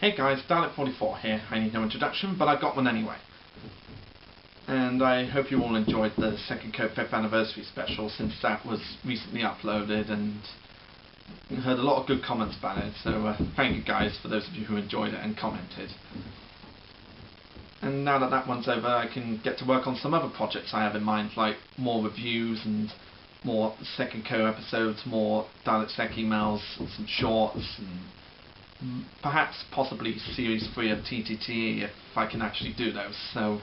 Hey guys, Dalek44 here. I need no introduction, but I got one anyway. And I hope you all enjoyed the Second Co 5th anniversary special, since that was recently uploaded and heard a lot of good comments about it, so thank you guys for those of you who enjoyed it and commented. And now that that one's over, I can get to work on some other projects I have in mind, like more reviews and more Second Co episodes, more Dalek Sec emails, some shorts, and perhaps possibly Series 3 of TTT if I can actually do those. So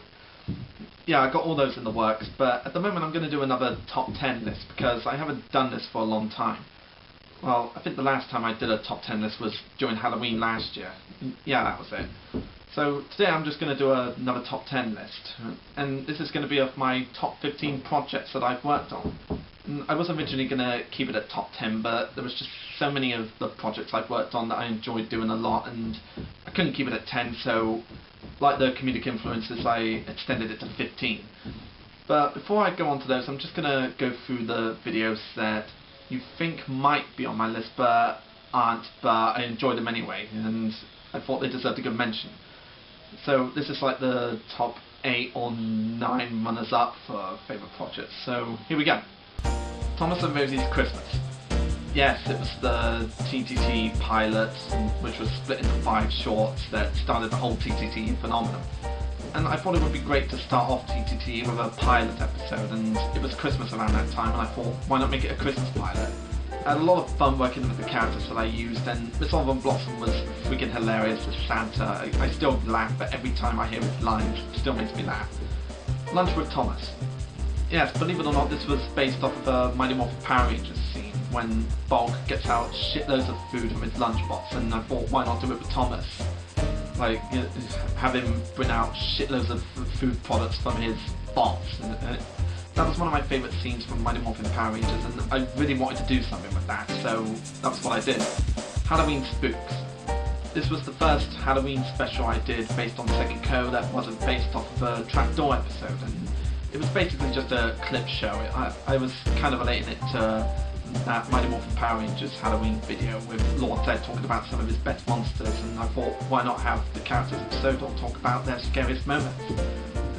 yeah, I got all those in the works, but at the moment I'm going to do another top 10 list because I haven't done this for a long time. Well, I think the last time I did a top 10 list was during Halloween last year. Yeah, that was it. So today I'm just going to do another top 10 list, and this is going to be of my top 15 projects that I've worked on. And I was originally going to keep it at top 10, but there was just so many of the projects I've worked on that I enjoyed doing a lot, and I couldn't keep it at 10, so like the comedic influences, I extended it to 15. But before I go on to those, I'm just going to go through the videos that you think might be on my list but aren't, but I enjoyed them anyway, and I thought they deserved a good mention. So this is like the top 8 or 9 runners-up for favourite projects. So here we go. Thomas and Rosie's Christmas. Yes, it was the TTT pilot, which was split into 5 shorts that started the whole TTT phenomenon. And I thought it would be great to start off TTT with a pilot episode, and it was Christmas around that time, and I thought, why not make it a Christmas pilot? I had a lot of fun working with the characters that I used, and Miss Oliver Blossom was freaking hilarious as Santa. I still laugh, but every time I hear his lines, it still makes me laugh. Lunch with Thomas. Yes, believe it or not, this was based off of a Mighty Morphin Power Rangers scene when Bulk gets out shitloads of food from his lunchbox, and I thought, why not do it with Thomas? Like, have him bring out shitloads of food products from his box. That was one of my favourite scenes from Mighty Morphin Power Rangers, and I really wanted to do something with that, so that was what I did. Halloween Spooks. This was the first Halloween special I did based on Second Co that wasn't based off of a trapdoor episode, and it was basically just a clip show. I was kind of relating it to that Mighty Morphin Power Rangers Halloween video with Lord Zed talking about some of his best monsters, and I thought, why not have the characters episode all talk about their scariest moments?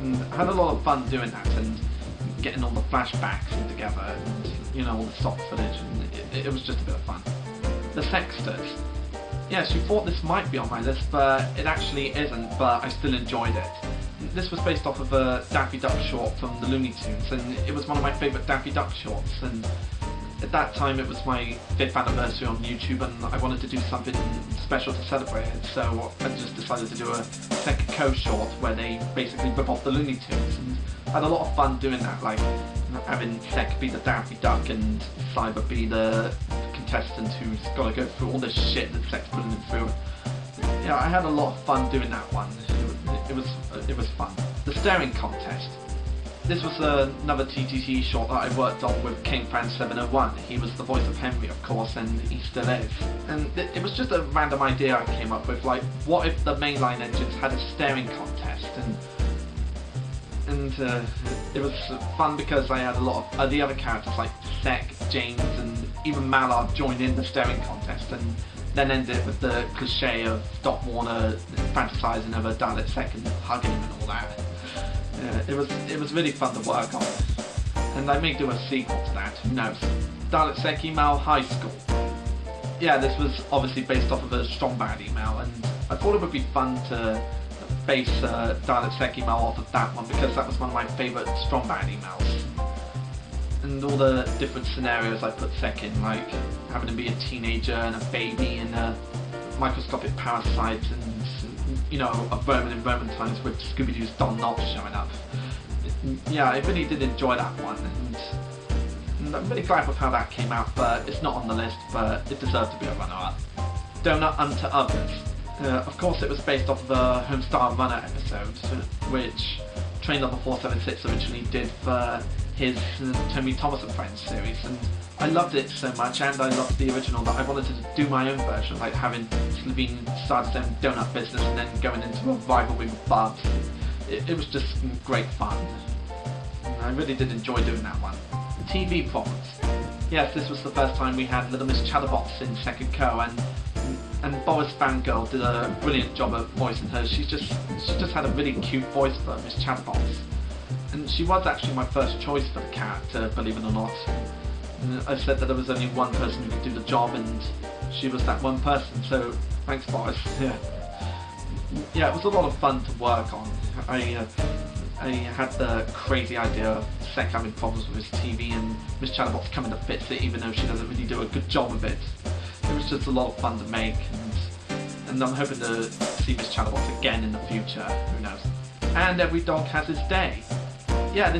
And I had a lot of fun doing that, and getting all the flashbacks together, and you know, all the stock footage, and it was just a bit of fun. The Sexters. Yes, you thought this might be on my list, but it actually isn't, but I still enjoyed it. This was based off of a Daffy Duck short from the Looney Tunes, and it was one of my favourite Daffy Duck shorts, and at that time it was my 5th anniversary on YouTube, and I wanted to do something special to celebrate it, so I just decided to do a Second Co short where they basically rip off the Looney Tunes, and I had a lot of fun doing that, like having Sec be the Daffy Duck and Cyber be the contestant who's got to go through all this shit that Sec's putting him through. Yeah, I had a lot of fun doing that one. It was fun. The Staring Contest. This was another TTT short that I worked on with KingFan701. He was the voice of Henry, of course, and he still is. And it was just a random idea I came up with, like, what if the mainline engines had a staring contest? And it was fun because I had a lot of the other characters like Sec, James, and even Mallard join in the staring contest, and then end it with the cliche of Doc Warner fantasizing over Dalek Sec and hugging him and all that. It was really fun to work on, and I may do a sequel to that, who knows. Dalek Sec Email High School. Yeah, this was obviously based off of a Strong Bad email, and I thought it would be fun to base Dalek Sec Email off of that one because that was one of my favourite Strong Bad emails. And all the different scenarios I put Sec in, like having to be a teenager and a baby and microscopic parasites, and you know, a Roman in Roman times with Scooby-Doo's Don Knotts showing up. Yeah, I really did enjoy that one, and I'm really glad with how that came out, but it's not on the list, but it deserved to be a runner-up. Donut Unto Others. Of course it was based off of the Homestar Runner episode, which Train Level 476 originally did for his Tommy Thomas and Friends series, and I loved it so much, and I loved the original, that I wanted to do my own version, like having Slovene start his own donut business and then going into a rivalry with Bubs. It was just great fun. And I really did enjoy doing that one. TV Problems. Yes, this was the first time we had Little Miss Chatterbox in Second Co, and And Boris Fangirl did a brilliant job of voicing her. She just had a really cute voice for Miss Chatterbox. And she was actually my first choice for the character, believe it or not. And I said that there was only one person who could do the job, and she was that one person, so thanks, Boris. Yeah, it was a lot of fun to work on. I had the crazy idea of Sec having problems with his TV and Miss Chatterbox coming to fix it, even though she doesn't really do a good job of it. It was just a lot of fun to make, and I'm hoping to see Miss Chatterbox again in the future, who knows. And every dog has his day. Yeah,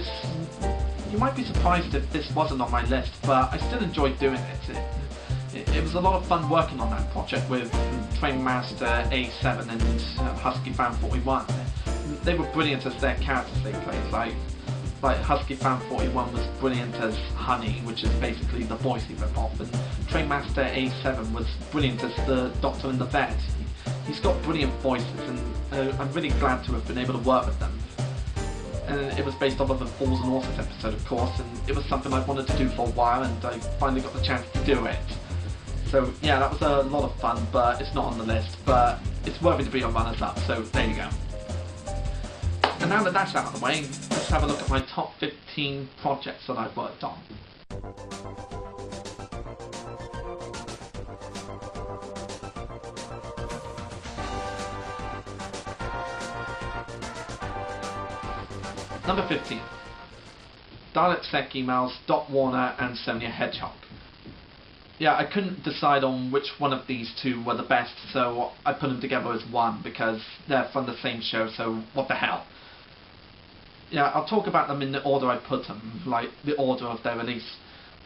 you might be surprised if this wasn't on my list, but I still enjoyed doing it. It was a lot of fun working on that project with Train Master A7 and Husky Fan 41. They were brilliant as their characters they played. Like Husky Fan 41 was brilliant as Honey, which is basically the Boise rip-off, and Train Master A7 was brilliant as the Doctor and the Vet. He's got brilliant voices, and I'm really glad to have been able to work with them. And it was based off of the Falls and Horses episode, of course, and it was something I'd wanted to do for a while, and I finally got the chance to do it. So yeah, that was a lot of fun, but it's not on the list, but it's worthy to be a runners-up, so there you go. And now that that's out of the way, let's have a look at my top 15 projects that I've worked on. Number 15. Dalek Sec emails, Dot Warner and Sonia Hedgehog. Yeah, I couldn't decide on which one of these two were the best, so I put them together as one because they're from the same show, so what the hell. Yeah, I'll talk about them in the order I put them, like the order of their release.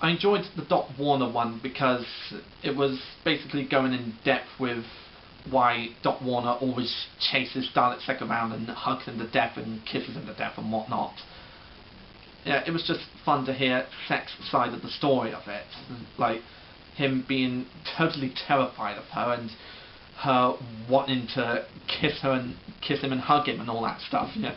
I enjoyed the Dot Warner one because it was basically going in depth with why Dot Warner always chases Dalek Sec around and hugs him to death and kisses him to death and whatnot. Yeah, it was just fun to hear Sec's side of the story of it, like him being totally terrified of her and her wanting to kiss him and hug him and all that stuff. Yeah.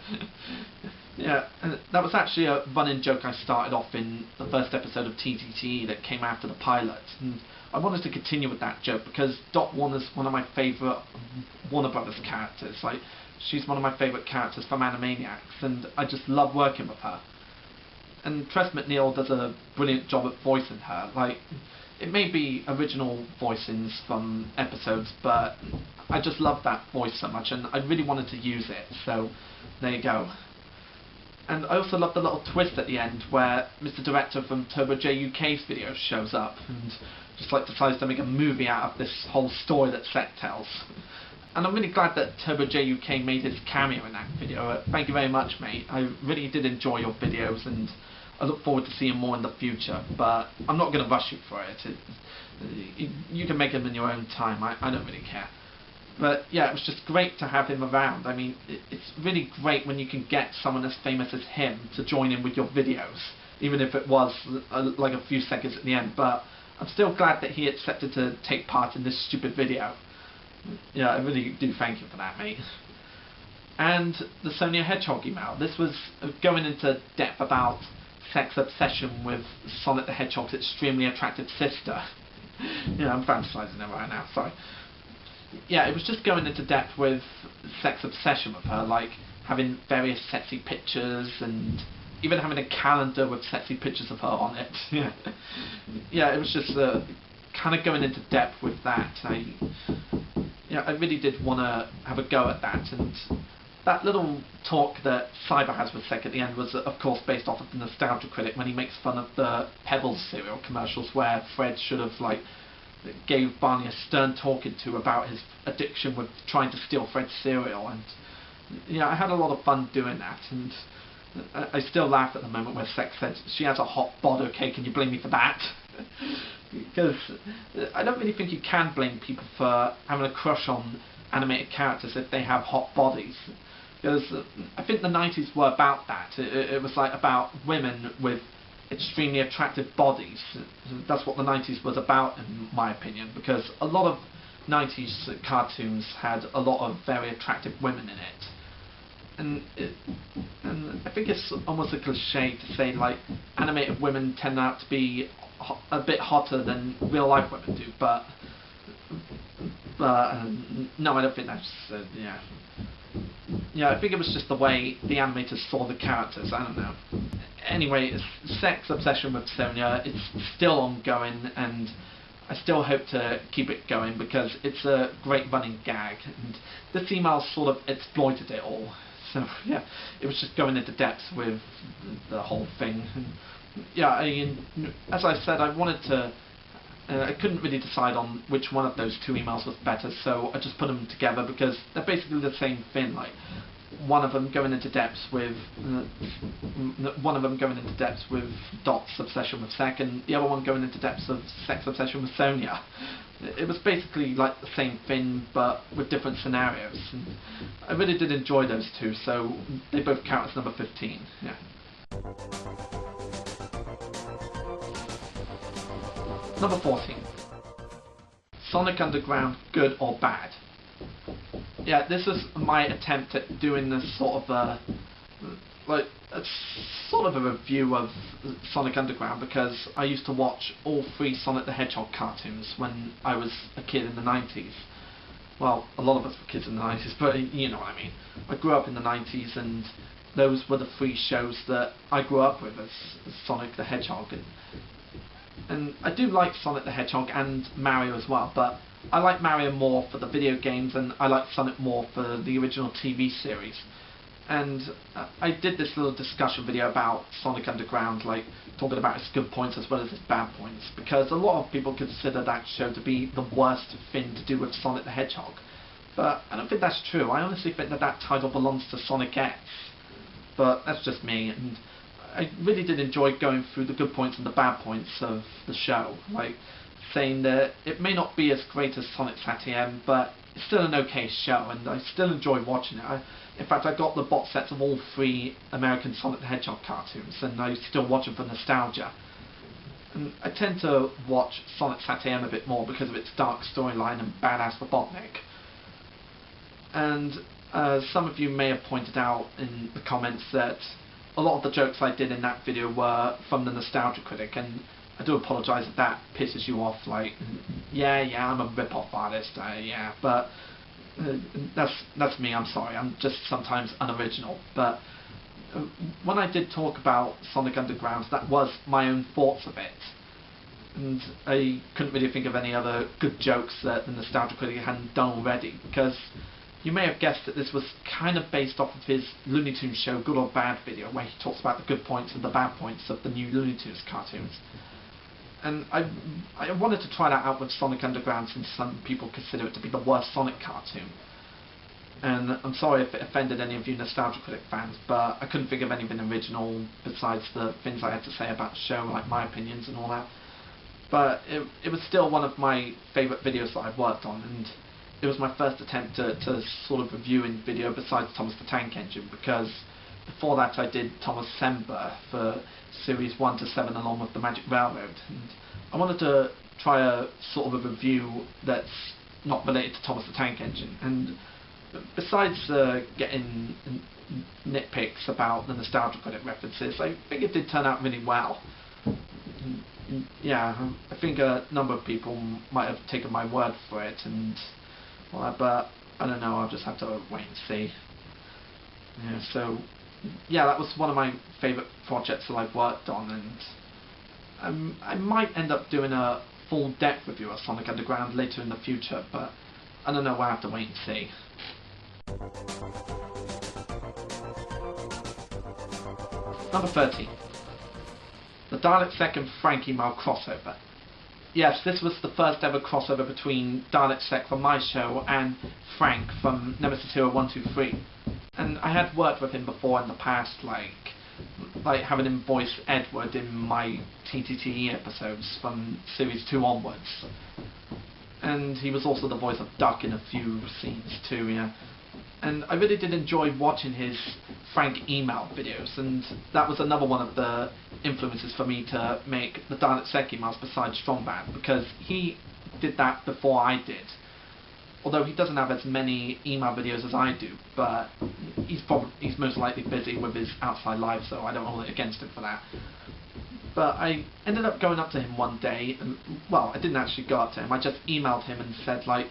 Yeah, and that was actually a running joke I started off in the first episode of TTT that came after the pilot, and I wanted to continue with that joke because Dot Warner's one of my favourite Warner Brothers characters. Like, she's one of my favourite characters from Animaniacs, and I just love working with her. And Tress MacNeille does a brilliant job at voicing her. Like, it may be original voicings from episodes, but I just love that voice so much, and I really wanted to use it, so there you go. And I also love the little twist at the end where Mr. Director from Turbo J UK's video shows up and just like decides to make a movie out of this whole story that Sec tells. And I'm really glad that Turbo J UK made his cameo in that video. Thank you very much, mate. I really did enjoy your videos, and I look forward to seeing more in the future, but I'm not going to rush you for it. You can make them in your own time. I don't really care. But yeah, it was just great to have him around. I mean, it's really great when you can get someone as famous as him to join in with your videos, even if it was like a few seconds at the end. But I'm still glad that he accepted to take part in this stupid video. Yeah, I really do thank you for that, mate. And the Sonia Hedgehog email. This was going into depth about Sec's obsession with Sonic the Hedgehog's extremely attractive sister. Yeah, I'm fantasizing it right now, sorry. Yeah, it was just going into depth with Sec's obsession with her, like having various sexy pictures and even having a calendar with sexy pictures of her on it. Yeah, it was just kind of going into depth with that. I really did want to have a go at that, and that little talk that Cyber has with Sec at the end was, of course, based off of the Nostalgia Critic when he makes fun of the Pebbles cereal commercials where Fred should have, like, gave Barney a stern talking to about his addiction with trying to steal Fred's cereal, and yeah, I had a lot of fun doing that, and I still laugh at the moment where Sec said, "She has a hot bod, okay, can you blame me for that?" Because I don't really think you can blame people for having a crush on animated characters if they have hot bodies, because I think the 90s were about that. It was like about women with extremely attractive bodies. That's what the 90s was about, in my opinion, because a lot of 90s cartoons had a lot of very attractive women in it. And I think it's almost a cliche to say, like, animated women tend out to be a bit hotter than real life women do, but But no, I don't think that's yeah. I think it was just the way the animators saw the characters. I don't know. Anyway, Sex Obsession with Sonia, it's still ongoing, and I still hope to keep it going because it's a great running gag, and this email sort of exploited it all. So yeah, it was just going into depth with the whole thing. And, yeah, as I said, I wanted to. I couldn't really decide on which one of those two emails was better, so I just put them together because they're basically the same thing. Like one of them going into depth with Dot's obsession with Sek, and the other one going into depths of Sek's obsession with Sonia. It was basically like the same thing, but with different scenarios. And I really did enjoy those two, so they both count as number 15. Yeah. Number 14. Sonic Underground, good or bad? Yeah, this was my attempt at doing this sort of a review of Sonic Underground, because I used to watch all 3 Sonic the Hedgehog cartoons when I was a kid in the 90s. Well, a lot of us were kids in the 90s, but you know what I mean. I grew up in the 90s, and those were the 3 shows that I grew up with as Sonic the Hedgehog. And I do like Sonic the Hedgehog and Mario as well, but I like Mario more for the video games, and I like Sonic more for the original TV series. And I did this little discussion video about Sonic Underground, like talking about its good points as well as its bad points, because a lot of people consider that show to be the worst thing to do with Sonic the Hedgehog. But I don't think that's true. I honestly think that that title belongs to Sonic X. But that's just me, and I really did enjoy going through the good points and the bad points of the show, like saying that it may not be as great as Sonic Sat-AM, but it's still an okay show, and I still enjoy watching it. In fact, I got the box sets of all 3 American Sonic the Hedgehog cartoons, and I still watch them for nostalgia. And I tend to watch Sonic Sat-AM a bit more because of its dark storyline and badass Robotnik. And some of you may have pointed out in the comments that a lot of the jokes I did in that video were from the Nostalgia Critic, and I do apologise if that pisses you off. Like, yeah, I'm a rip-off artist, yeah, but that's me. I'm sorry. I'm just sometimes unoriginal. But when I did talk about Sonic Underground, that was my own thoughts of it, and I couldn't really think of any other good jokes that the Nostalgia Critic hadn't done already, because you may have guessed that this was kind of based off of his Looney Tunes show Good or Bad video, where he talks about the good points and the bad points of the new Looney Tunes cartoons. And I wanted to try that out with Sonic Underground, since some people consider it to be the worst Sonic cartoon. And I'm sorry if it offended any of you Nostalgia Critic fans, but I couldn't think of anything original besides the things I had to say about the show, like my opinions and all that. But it was still one of my favourite videos that I've worked on, and it was my first attempt to sort of review in video besides Thomas the Tank Engine, because before that I did Thomas Sember for series 1 to 7 along with the Magic Railroad, and I wanted to try a sort of a review that's not related to Thomas the Tank Engine. And besides getting nitpicks about the Nostalgia Critic references, I think it did turn out really well. Yeah, I think a number of people might have taken my word for it, and well, but I don't know, I'll just have to wait and see. Yeah, so yeah, that was one of my favourite projects that I've worked on, and I might end up doing a full depth review of Sonic Underground later in the future, but I don't know, we'll have to wait and see. Number 13. The Dalek Sek and Frank email crossover. Yes, this was the first ever crossover between Dalek Sek from my show and Frank from Nemesis Hero 123. And I had worked with him before in the past, like having him voice Edward in my TTTE episodes from Series 2 onwards. And he was also the voice of Duck in a few scenes too, yeah. And I really did enjoy watching his Frank email videos, and that was another one of the influences for me to make the Dalek Sek emails besides Strongman, because he did that before I did. Although he doesn't have as many email videos as I do, but he's most likely busy with his outside life, so I don't hold it against him for that. But I ended up going up to him one day, and well, I didn't actually go up to him, I just emailed him and said, like,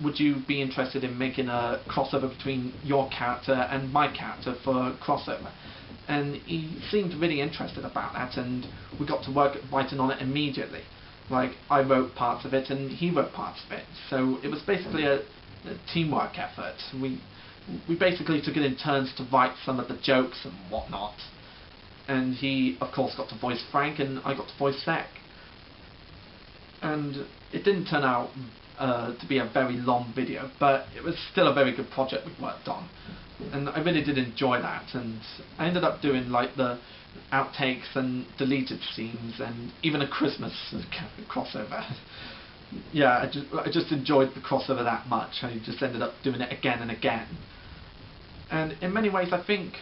would you be interested in making a crossover between your character and my character for a crossover? And he seemed really interested about that, and we got to work writing on it immediately. Like, I wrote parts of it and he wrote parts of it, so it was basically a teamwork effort. We basically took it in turns to write some of the jokes and whatnot, and he of course got to voice Frank and I got to voice Sek. And it didn't turn out to be a very long video, but it was still a very good project we worked on, and I really did enjoy that. And I ended up doing like the outtakes and deleted scenes and even a Christmas crossover. Yeah, I just enjoyed the crossover that much. I just ended up doing it again and again. And in many ways I think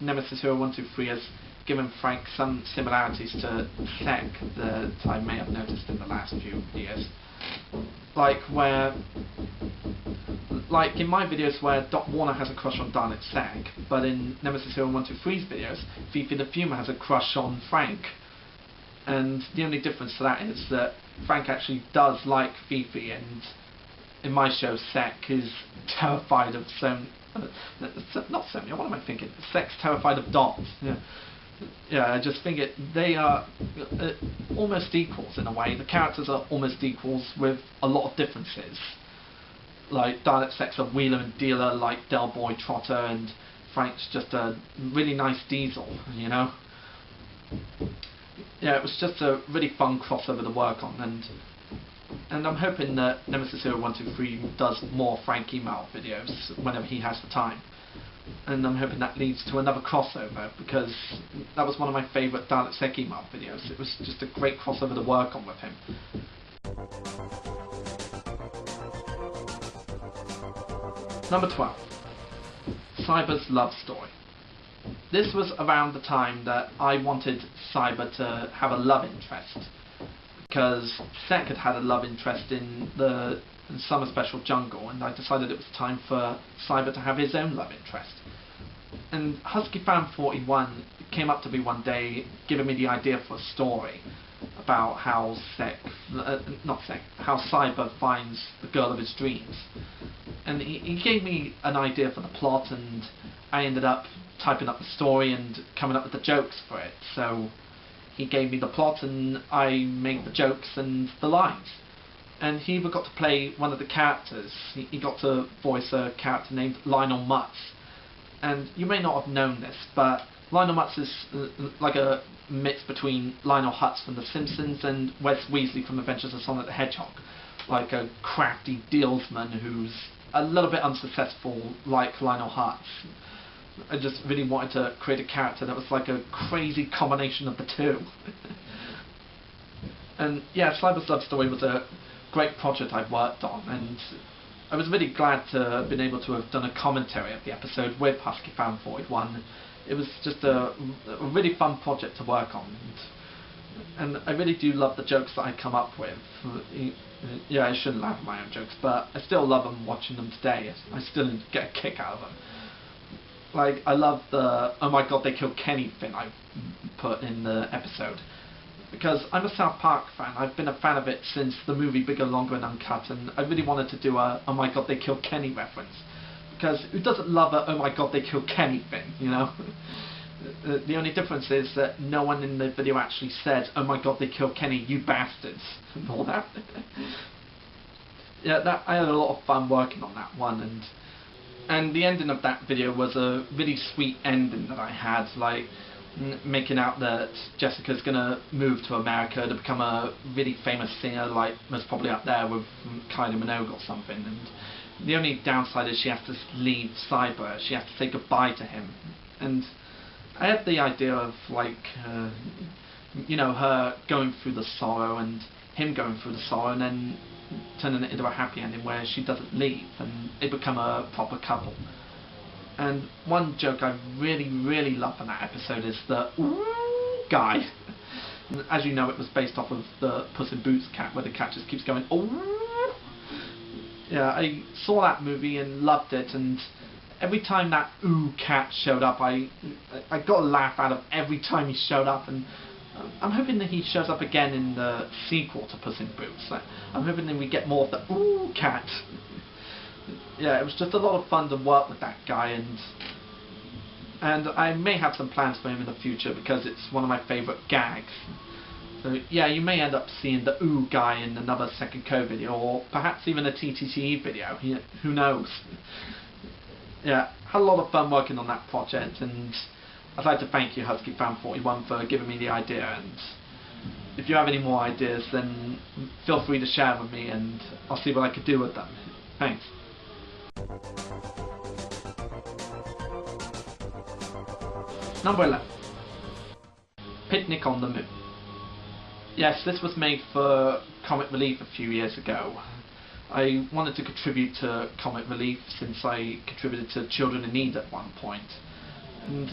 Nemesis Hero 123 has given Frank some similarities to Sek that I may have noticed in the last few years. Like in my videos where Doc Warner has a crush on Dalek Sek, but in Nemesis Hero 123's videos, Fifi the Fuma has a crush on Frank. And the only difference to that is that Frank actually does like Fifi, and in my show Sek is terrified of not Sonia, what am I thinking? Sek's terrified of dolls. Yeah, I just think they are almost equals in a way. The characters are almost equals with a lot of differences. Like Dalek Sek's a wheeler and dealer like Del Boy Trotter, and Frank's just a really nice diesel, you know? Yeah, it was just a really fun crossover to work on, and I'm hoping that Nemesis Hero 123 does more Frank email videos whenever he has the time. And I'm hoping that leads to another crossover, because that was one of my favourite Dalek Sek email videos. It was just a great crossover to work on with him. Number 12. Cyber's love story. This was around the time that I wanted Cyber to have a love interest, because Sek had had a love interest in the Summer Special Jungle, and I decided it was time for Cyber to have his own love interest. And Husky Fan 41 came up to me one day giving me the idea for a story about how how Cyber finds the girl of his dreams. And he gave me an idea for the plot, and I ended up typing up the story and coming up with the jokes for it. So he gave me the plot and I made the jokes and the lines. And he even got to play one of the characters. He got to voice a character named Lionel Mutz. And you may not have known this, but Lionel Mutz is like a mix between Lionel Hutz from The Simpsons and Wes Weasley from Adventures of Sonic the Hedgehog. Like a crafty dealsman who's a little bit unsuccessful like Lionel Hutz. I just really wanted to create a character that was like a crazy combination of the two. And yeah, Cyber's love story was a great project I worked on, and I was really glad to have been able to have done a commentary of the episode with Husky Fan 41. It was just a really fun project to work on, and I really do love the jokes that I come up with. Yeah, I shouldn't laugh at my own jokes, but I still love them watching them today. I still get a kick out of them. Like, I love the "oh my god, they killed Kenny" thing I put in the episode, because I'm a South Park fan. I've been a fan of it since the movie Bigger, Longer and Uncut, and I really wanted to do a "oh my god, they killed Kenny" reference, because who doesn't love a "oh my god, they killed Kenny" thing, you know? The only difference is that no one in the video actually said "oh my god, they killed Kenny, you bastards" and all that. Yeah, I had a lot of fun working on that one, and the ending of that video was a really sweet ending that I had, like making out that Jessica's gonna move to America to become a really famous singer, like most probably up there with Kylie Minogue or something. And the only downside is she has to leave Cyber. She has to say goodbye to him. And I had the idea of like, you know, her going through the sorrow and him going through the sorrow, and then turning it into a happy ending where she doesn't leave and they become a proper couple. And one joke I really, really love in that episode is the "ooh" guy. As you know, it was based off of the Puss in Boots cat, where the cat just keeps going "ooh." Yeah, I saw that movie and loved it, and every time that "ooh" cat showed up, I got a laugh out of every time he showed up, and I'm hoping that he shows up again in the sequel to Puss in Boots. I'm hoping that we get more of the ooh cat. Yeah, it was just a lot of fun to work with that guy, and I may have some plans for him in the future because it's one of my favourite gags. So yeah, you may end up seeing the ooh guy in another Second Co video, or perhaps even a TTTE video. Who knows? Yeah, had a lot of fun working on that project, and I'd like to thank you, HuskyFan41, for giving me the idea. And if you have any more ideas, then feel free to share with me, and I'll see what I can do with them. Thanks. Number 11. Picnic on the Moon. Yes, this was made for Comic Relief a few years ago. I wanted to contribute to Comic Relief since I contributed to Children in Need at one point. And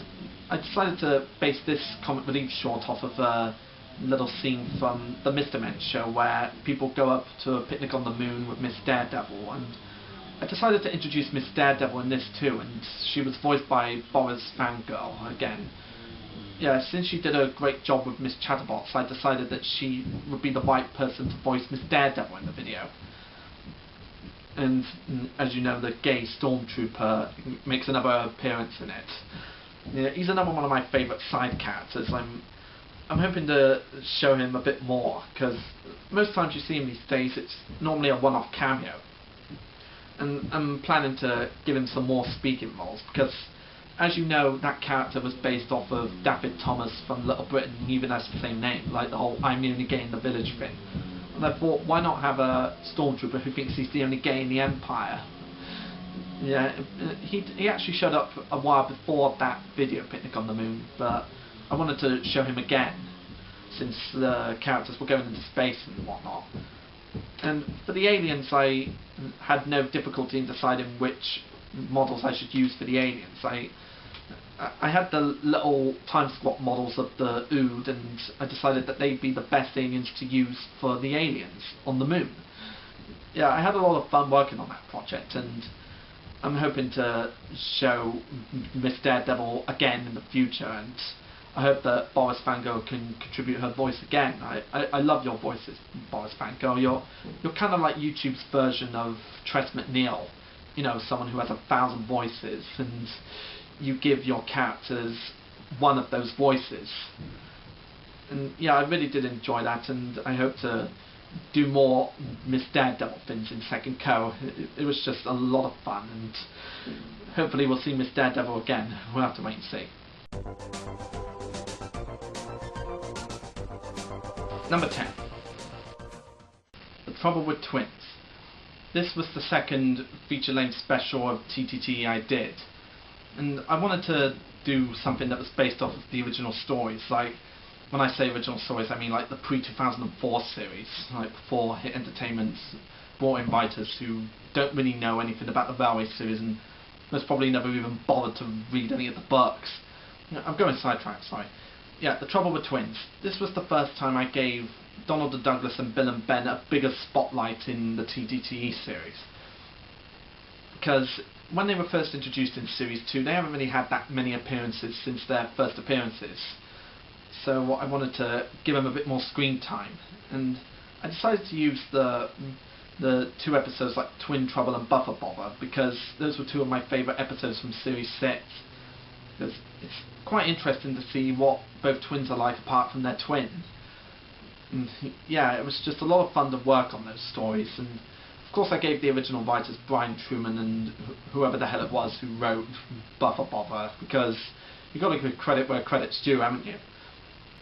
I decided to base this Comic Relief short off of a little scene from the Mr. Men show where people go up to a picnic on the moon with Miss Daredevil, and I decided to introduce Miss Daredevil in this too, and she was voiced by Boris Fangirl again. Yeah, since she did a great job with Miss Chatterbox, I decided that she would be the right person to voice Miss Daredevil in the video. And as you know, the gay stormtrooper makes another appearance in it. Yeah, he's another one of my favourite side characters. I'm hoping to show him a bit more, because most times you see him these days, it's normally a one-off cameo. And I'm planning to give him some more speaking roles, because as you know, that character was based off of David Thomas from Little Britain, and even has the same name, like the whole I'm the only gay in the village thing. And I thought, why not have a stormtrooper who thinks he's the only gay in the Empire? Yeah, he actually showed up a while before that video, Picnic on the Moon, but I wanted to show him again, since the characters were going into space and whatnot. And for the aliens, I had no difficulty in deciding which models I should use for the aliens. I had the little time slot models of the Ood, and I decided that they'd be the best aliens to use for the aliens on the moon. Yeah, I had a lot of fun working on that project, and I'm hoping to show Miss Daredevil again in the future, and I hope that Boris Fangirl can contribute her voice again. I love your voices, Boris Fangirl. You're kind of like YouTube's version of Tress MacNeille. You know, someone who has 1,000 voices, and you give your characters one of those voices. And yeah, I really did enjoy that, and I hope to do more Miss Daredevil things in Second Co. It was just a lot of fun, and hopefully we'll see Miss Daredevil again. We'll have to wait and see. Number 10. The Trouble with Twins. This was the second feature-length special of TTT I did, and I wanted to do something that was based off of the original stories. Like, when I say original stories, I mean like the pre-2004 series, like before Hit Entertainment brought in writers who don't really know anything about the Railway series and most probably never even bothered to read any of the books. I'm going sidetracked, sorry. Yeah, The Trouble with Twins. This was the first time I gave Donald the Douglas and Bill and Ben a bigger spotlight in the TTTE series. Because when they were first introduced in Series 2, they haven't really had that many appearances since their first appearances. So I wanted to give them a bit more screen time. And I decided to use the two episodes like Twin Trouble and Buffer Bobber, because those were two of my favourite episodes from Series 6. Because it's quite interesting to see what both twins are like apart from their twin. And yeah, it was just a lot of fun to work on those stories, and of course I gave the original writers Brian Truman and whoever the hell it was who wrote Buffer Bobber, because you've got to give credit where credit's due, haven't you?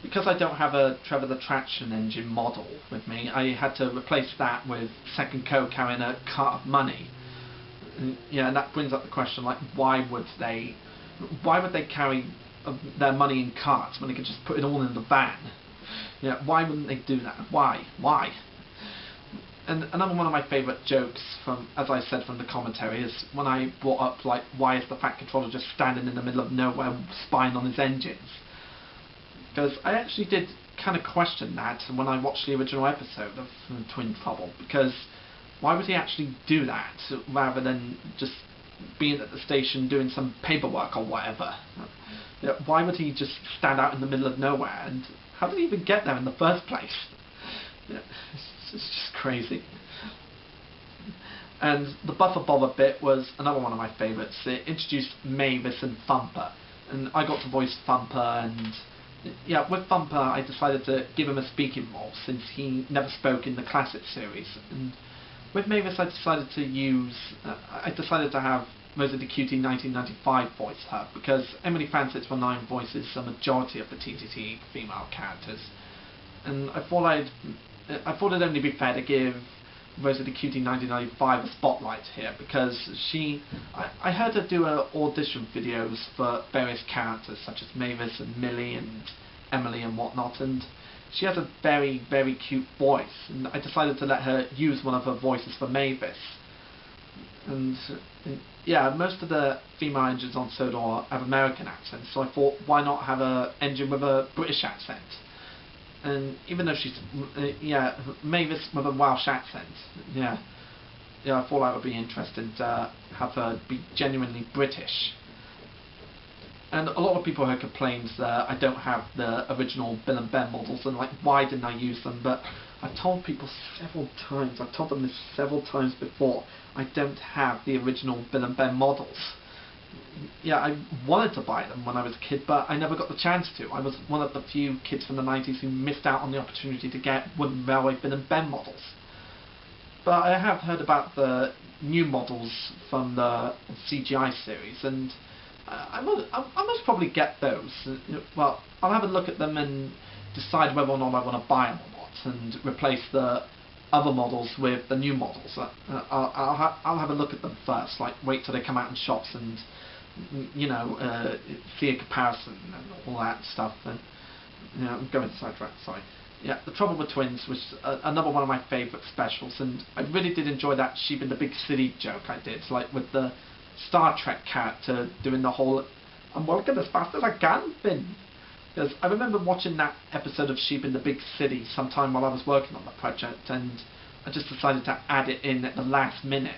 Because I don't have a Trevor the Traction Engine model with me, I had to replace that with Second Co carrying a cart of money. And yeah, and that brings up the question, like, why would they carry their money in carts when they could just put it all in the van? Yeah, why wouldn't they do that? Why? And another one of my favourite jokes from, as I said, from the commentary is when I brought up, like, why is the Fat Controller just standing in the middle of nowhere spying on his engines? Because I actually did kind of question that when I watched the original episode of Twin Trouble, because why would he actually do that rather than just being at the station doing some paperwork or whatever? Why would he just stand out in the middle of nowhere? And how did he even get there in the first place? Yeah, it's just crazy. And the Buffer Bobber bit was another one of my favourites. It introduced Mavis and Thumper, and I got to voice Thumper, and yeah, with Thumper I decided to give him a speaking role since he never spoke in the classic series. And with Mavis I decided to have Rosa the Cutie 1995 voice her, because Emily Francis for 9 voices a majority of the TTT female characters, and I thought it'd only be fair to give Rosa the Cutie 1995 a spotlight here, because I heard her do audition videos for various characters such as Mavis and Millie and Emily and whatnot, and she has a very, very cute voice, and I decided to let her use one of her voices for Mavis. And yeah, most of the female engines on Sodor have American accents, so I thought, why not have an engine with a British accent? And even though she's Mavis with a Welsh accent, I thought that would be interesting to have her be genuinely British. And a lot of people have complained that I don't have the original Bill and Ben models, and like, why didn't I use them? But I've told people several times, I've told them this several times before, I don't have the original Bill and Ben models. Yeah, I wanted to buy them when I was a kid, but I never got the chance to. I was one of the few kids from the 90s who missed out on the opportunity to get Wooden Railway Bill and Ben models. But I have heard about the new models from the CGI series, and I must probably get those. Well, I'll have a look at them and decide whether or not I want to buy them or not, and replace the other models with the new models. I'll have a look at them first, like wait till they come out in shops and see a comparison and all that stuff. And I'm going sidetrack. Sorry. Yeah, The Trouble with Twins was another one of my favourite specials, and I really did enjoy that sheep in the big city joke I did, like with the Star Trek character doing the whole "I'm working as fast as I can" thing. Because I remember watching that episode of Sheep in the Big City sometime while I was working on the project, and I just decided to add it in at the last minute.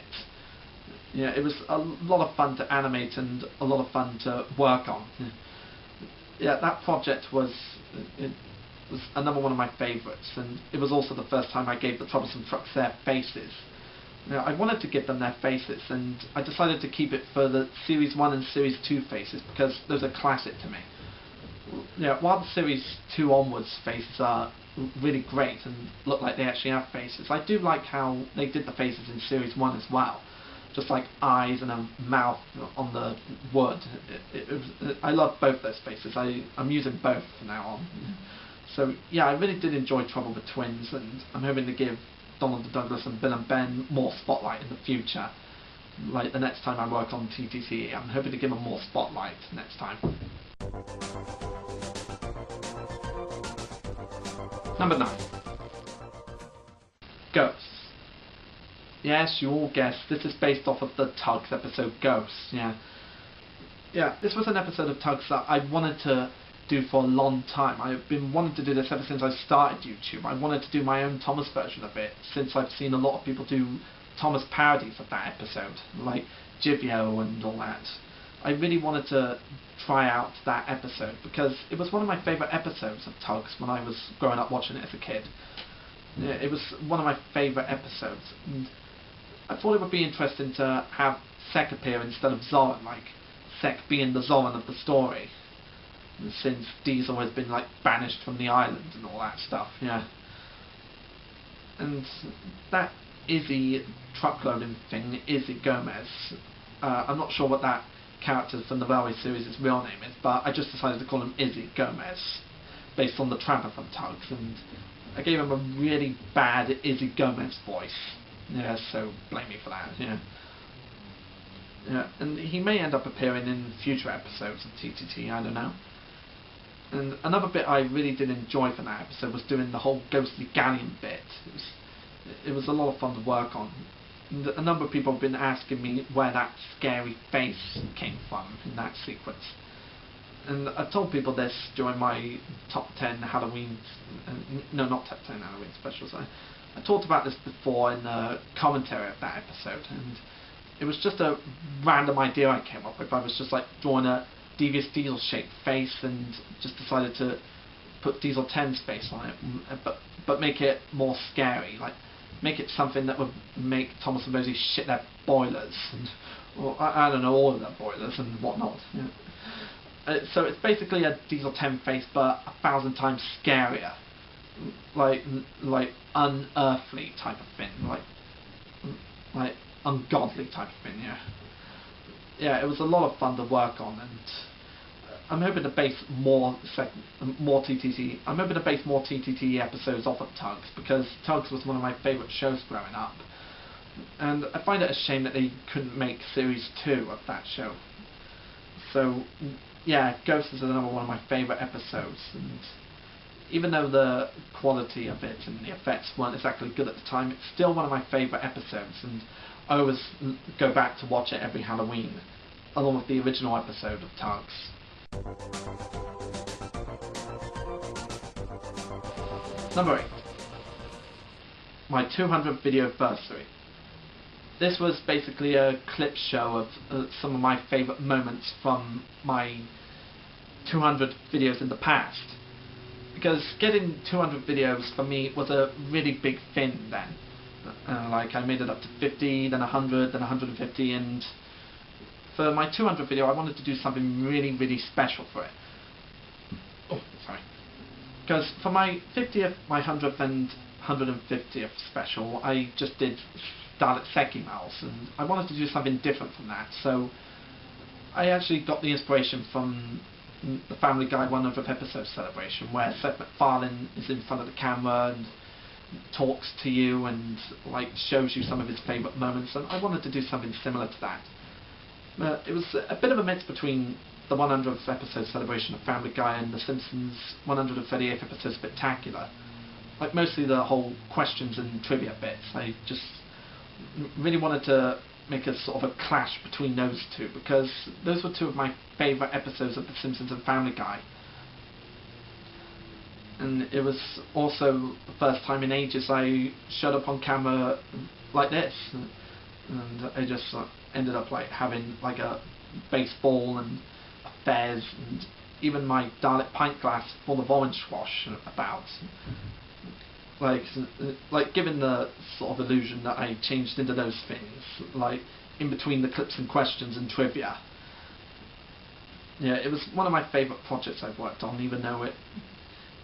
Yeah, it was a lot of fun to animate and a lot of fun to work on. Yeah, that project was another one of my favourites, and it was also the first time I gave the Troublesome Trucks their faces. I wanted to give them their faces, and I decided to keep it for the Series 1 and Series 2 faces, because those are classic to me. Yeah, while the Series 2 onwards faces are really great and look like they actually have faces, I do like how they did the faces in Series 1 as well. Just like eyes and a mouth on the wood. I love both those faces. I'm using both from now on. So yeah, I really did enjoy Trouble with Twins, and I'm hoping to give Donald Douglas and Bill and Ben more spotlight in the future. Like the next time I work on TTT, I'm hoping to give them more spotlight next time. Number 9. Ghosts. Yes, you all guessed, this is based off of the Tugs episode Ghosts, yeah. Yeah, this was an episode of Tugs that I wanted to do for a long time. I've been wanting to do this ever since I started YouTube. I wanted to do my own Thomas version of it, since I've seen a lot of people do Thomas parodies of that episode, like Jivio and all that. I really wanted to try out that episode, because it was one of my favourite episodes of Tugs when I was growing up watching it as a kid. Yeah, it was one of my favourite episodes, and I thought it would be interesting to have Sek appear instead of Zoran, like Sek being the Zoran of the story, since Diesel has been like banished from the island and all that stuff, yeah. And that Izzy truckloading thing, Izzy Gomez, I'm not sure what that character from the Railway series' real name is, but I just decided to call him Izzy Gomez, based on the Trapper from Tugs, and I gave him a really bad Izzy Gomez voice. Yeah, so blame me for that, yeah. Yeah, and he may end up appearing in future episodes of TTT, I don't know. And another bit I really did enjoy from that episode was doing the whole ghostly galleon bit. It was a lot of fun to work on. And a number of people have been asking me where that scary face came from in that sequence. And I've told people this during my top 10 Halloween, no, not top 10 Halloween specials. I talked about this before in the commentary of that episode, and it was just a random idea I came up with. I was just like drawing a Devious Diesel shaped face, and just decided to put Diesel 10's face on it, but make it more scary, like make it something that would make Thomas and Rosie shit their boilers, and or I don't know, all of their boilers and whatnot. You know. So it's basically a Diesel 10 face, but 1,000 times scarier, like unearthly type of thing, like ungodly type of thing. Yeah, it was a lot of fun to work on, and I'm hoping to base more TTT. I'm hoping to base more TTT episodes off of Tugs, because Tugs was one of my favourite shows growing up, and I find it a shame that they couldn't make series 2 of that show. So yeah, Ghost is another one of my favourite episodes, and even though the quality of it and the effects weren't exactly good at the time, it's still one of my favourite episodes, and I always go back to watch it every Halloween, along with the original episode of Tugs. Number 8. My 200th video anniversary. This was basically a clip show of some of my favourite moments from my 200 videos in the past. Because getting 200 videos for me was a really big thing then. Like I made it up to 50, then 100, then 150, and for my 200th video I wanted to do something really, really special for it. Oh, sorry. Because for my 50th, my 100th and 150th special, I just did Dalek44's, and I wanted to do something different from that, so I actually got the inspiration from the Family Guy 100th episode celebration, where Seth MacFarlane is in front of the camera and talks to you and like shows you some of his favourite moments, and I wanted to do something similar to that. It was a bit of a mix between the 100th episode celebration of Family Guy and The Simpsons 138th episode Spectacular. Like mostly the whole questions and trivia bits. I just really wanted to make a sort of a clash between those two, because those were two of my favourite episodes of The Simpsons and Family Guy. And it was also the first time in ages I showed up on camera like this, and I just ended up like having like a baseball and a fez and even my Dalek pint glass full of orange squash about. Like giving the sort of illusion that I changed into those things, like in between the clips and questions and trivia. Yeah, it was one of my favourite projects I've worked on, even though it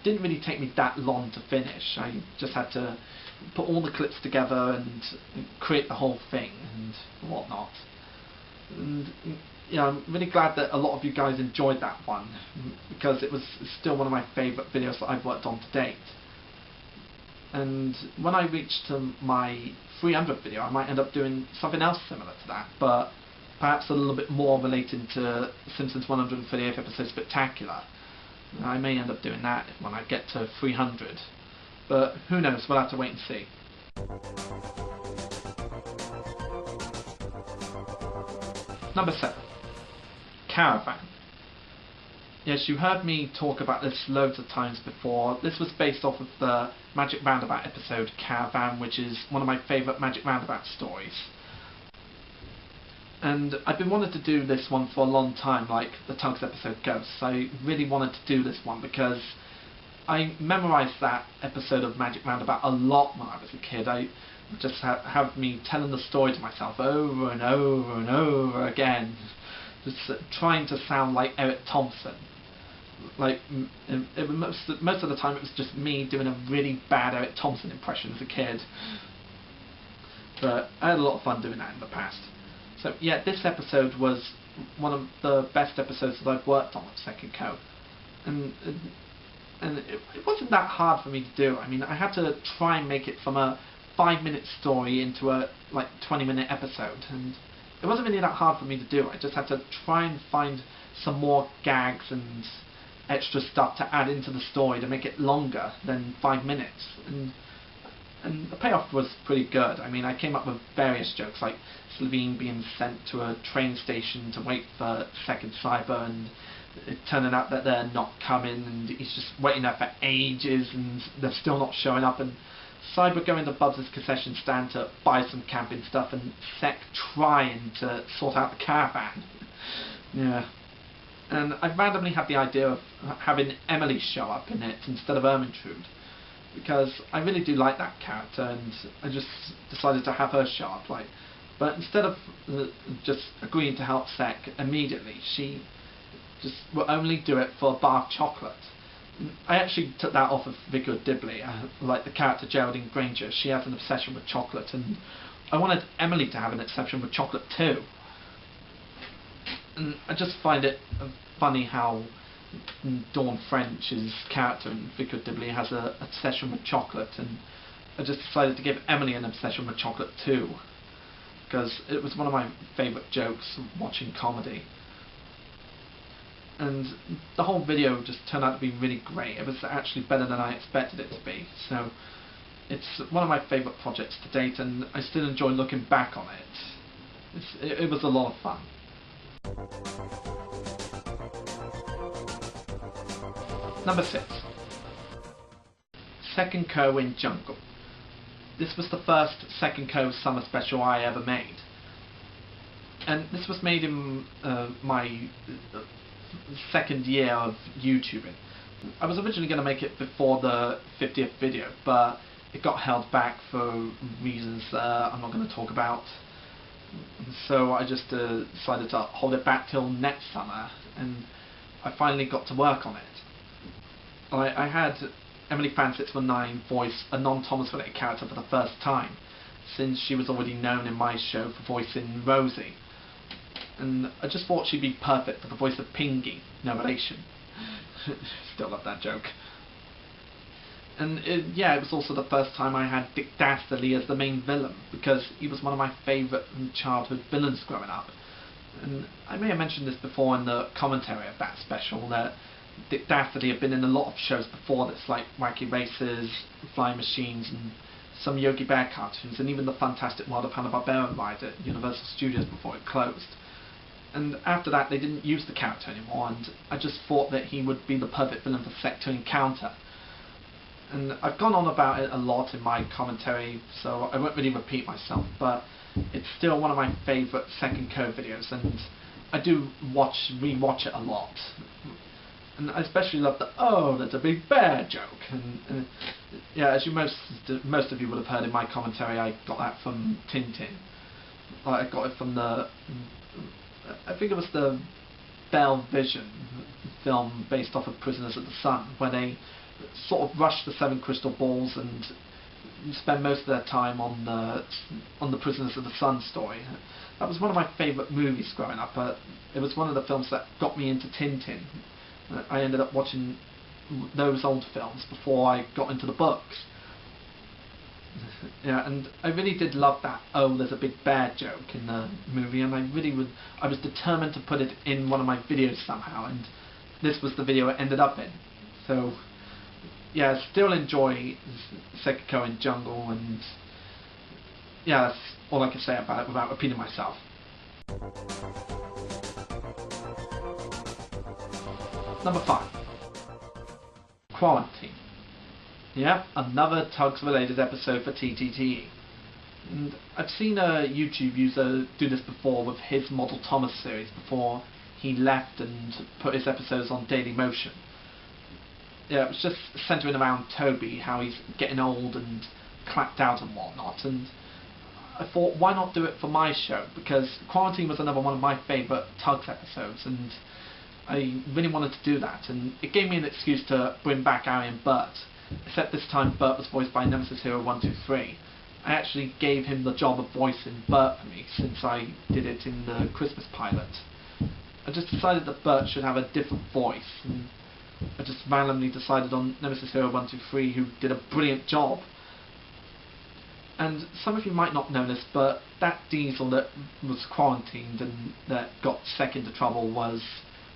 didn't really take me that long to finish. I just had to put all the clips together and create the whole thing and whatnot. And yeah, I'm really glad that a lot of you guys enjoyed that one, because it was still one of my favourite videos that I've worked on to date. And when I reach to my 300th video, I might end up doing something else similar to that, but perhaps a little bit more relating to Simpsons 138th episode Spectacular. I may end up doing that when I get to 300, but who knows, we'll have to wait and see. Number 7. Caravan. Yes, you heard me talk about this loads of times before. This was based off of the Magic Roundabout episode Caravan, which is one of my favourite Magic Roundabout stories. And I've been wanting to do this one for a long time, like the Tugs episode Ghosts. I really wanted to do this one because I memorised that episode of Magic Roundabout a lot when I was a kid. I just have me telling the story to myself over and over and over again, just trying to sound like Eric Thompson. Like most of the time it was just me doing a really bad Eric Thompson impression as a kid. But I had a lot of fun doing that in the past. So yeah, this episode was one of the best episodes that I've worked on with Second Co. And it wasn't that hard for me to do. I mean, I had to try and make it from a 5-minute story into a like 20-minute episode, and it wasn't really that hard for me to do. I just had to try and find some more gags and extra stuff to add into the story to make it longer than 5 minutes. And the payoff was pretty good. I mean, I came up with various jokes, like Slovene being sent to a train station to wait for Second Cyber, and it turning out that they're not coming, and he's just waiting there for ages, and they're still not showing up, and Cyber going to Bubs' concession stand to buy some camping stuff, and Sec trying to sort out the caravan. Yeah. And I randomly had the idea of having Emily show up in it instead of Ermintrude, because I really do like that character, and I just decided to have her show up. But instead of just agreeing to help Sec immediately, she just will only do it for a bar of chocolate. I actually took that off of Vicar Dibley. Like the character Geraldine Granger, she has an obsession with chocolate, and I wanted Emily to have an obsession with chocolate too. And I just find it funny how Dawn French's character in Vicar Dibley has an obsession with chocolate, and I just decided to give Emily an obsession with chocolate too, because it was one of my favourite jokes watching comedy. And the whole video just turned out to be really great. It was actually better than I expected it to be. So it's one of my favourite projects to date, and I still enjoy looking back on it. It was a lot of fun. Number 6. Second Co in Jungle. This was the first Second Co summer special I ever made. And this was made in my second year of YouTubing. I was originally going to make it before the 50th video, but it got held back for reasons I'm not going to talk about. So I just decided to hold it back till next summer, and I finally got to work on it. I had Emily Fan 619 voice a non-Thomas related character for the first time, since she was already known in my show for voicing Rosie. And I just thought she'd be perfect for the voice of Pingy, no relation. Still love that joke. And it was also the first time I had Dick Dastardly as the main villain, because he was one of my favourite childhood villains growing up. And I may have mentioned this before in the commentary of that special, that Dick Dastardly had been in a lot of shows before this, like Wacky Races, Flying Machines, and some Yogi Bear cartoons, and even the Fantastic World of Hanna-Barbera ride at Universal Studios before it closed. And after that they didn't use the character anymore, and I just thought that he would be the perfect villain for Sec to encounter. And I've gone on about it a lot in my commentary, so I won't really repeat myself, but it's still one of my favourite Second Co videos, and I do re-watch it a lot. And I especially love the "oh, there's a big bear" joke. And yeah, as most of you would have heard in my commentary, I got that from Tintin. I got it from the, I think it was the Bell Vision film based off of Prisoners of the Sun, where they sort of rush the 7 crystal balls and spend most of their time on the Prisoners of the Sun story. That was one of my favourite movies growing up. It was one of the films that got me into Tintin. I ended up watching those old films before I got into the books. Yeah, and I really did love that "oh, there's a big bear" joke in the movie, and I was determined to put it in one of my videos somehow, and this was the video it ended up in. So yeah, I still enjoy Second Co in Jungle, and yeah, that's all I can say about it without repeating myself. Number 5. Quarantine. Yeah, another Tugs related episode for TTTE. And I've seen a YouTube user do this before with his Model Thomas series before he left and put his episodes on Daily Motion. Yeah, it was just centering around Toby, how he's getting old and clapped out and whatnot, and I thought, why not do it for my show, because Quarantine was another one of my favourite Tugs episodes, and I really wanted to do that, and it gave me an excuse to bring back Arian Burt, except this time Burt was voiced by Nemesis Hero 123. I actually gave him the job of voicing Burt for me, since I did it in the Christmas pilot. I just decided that Burt should have a different voice, and I just randomly decided on Nemesis Hero 123, who did a brilliant job. And some of you might not know this, but that Diesel that was quarantined and that got Sec into trouble was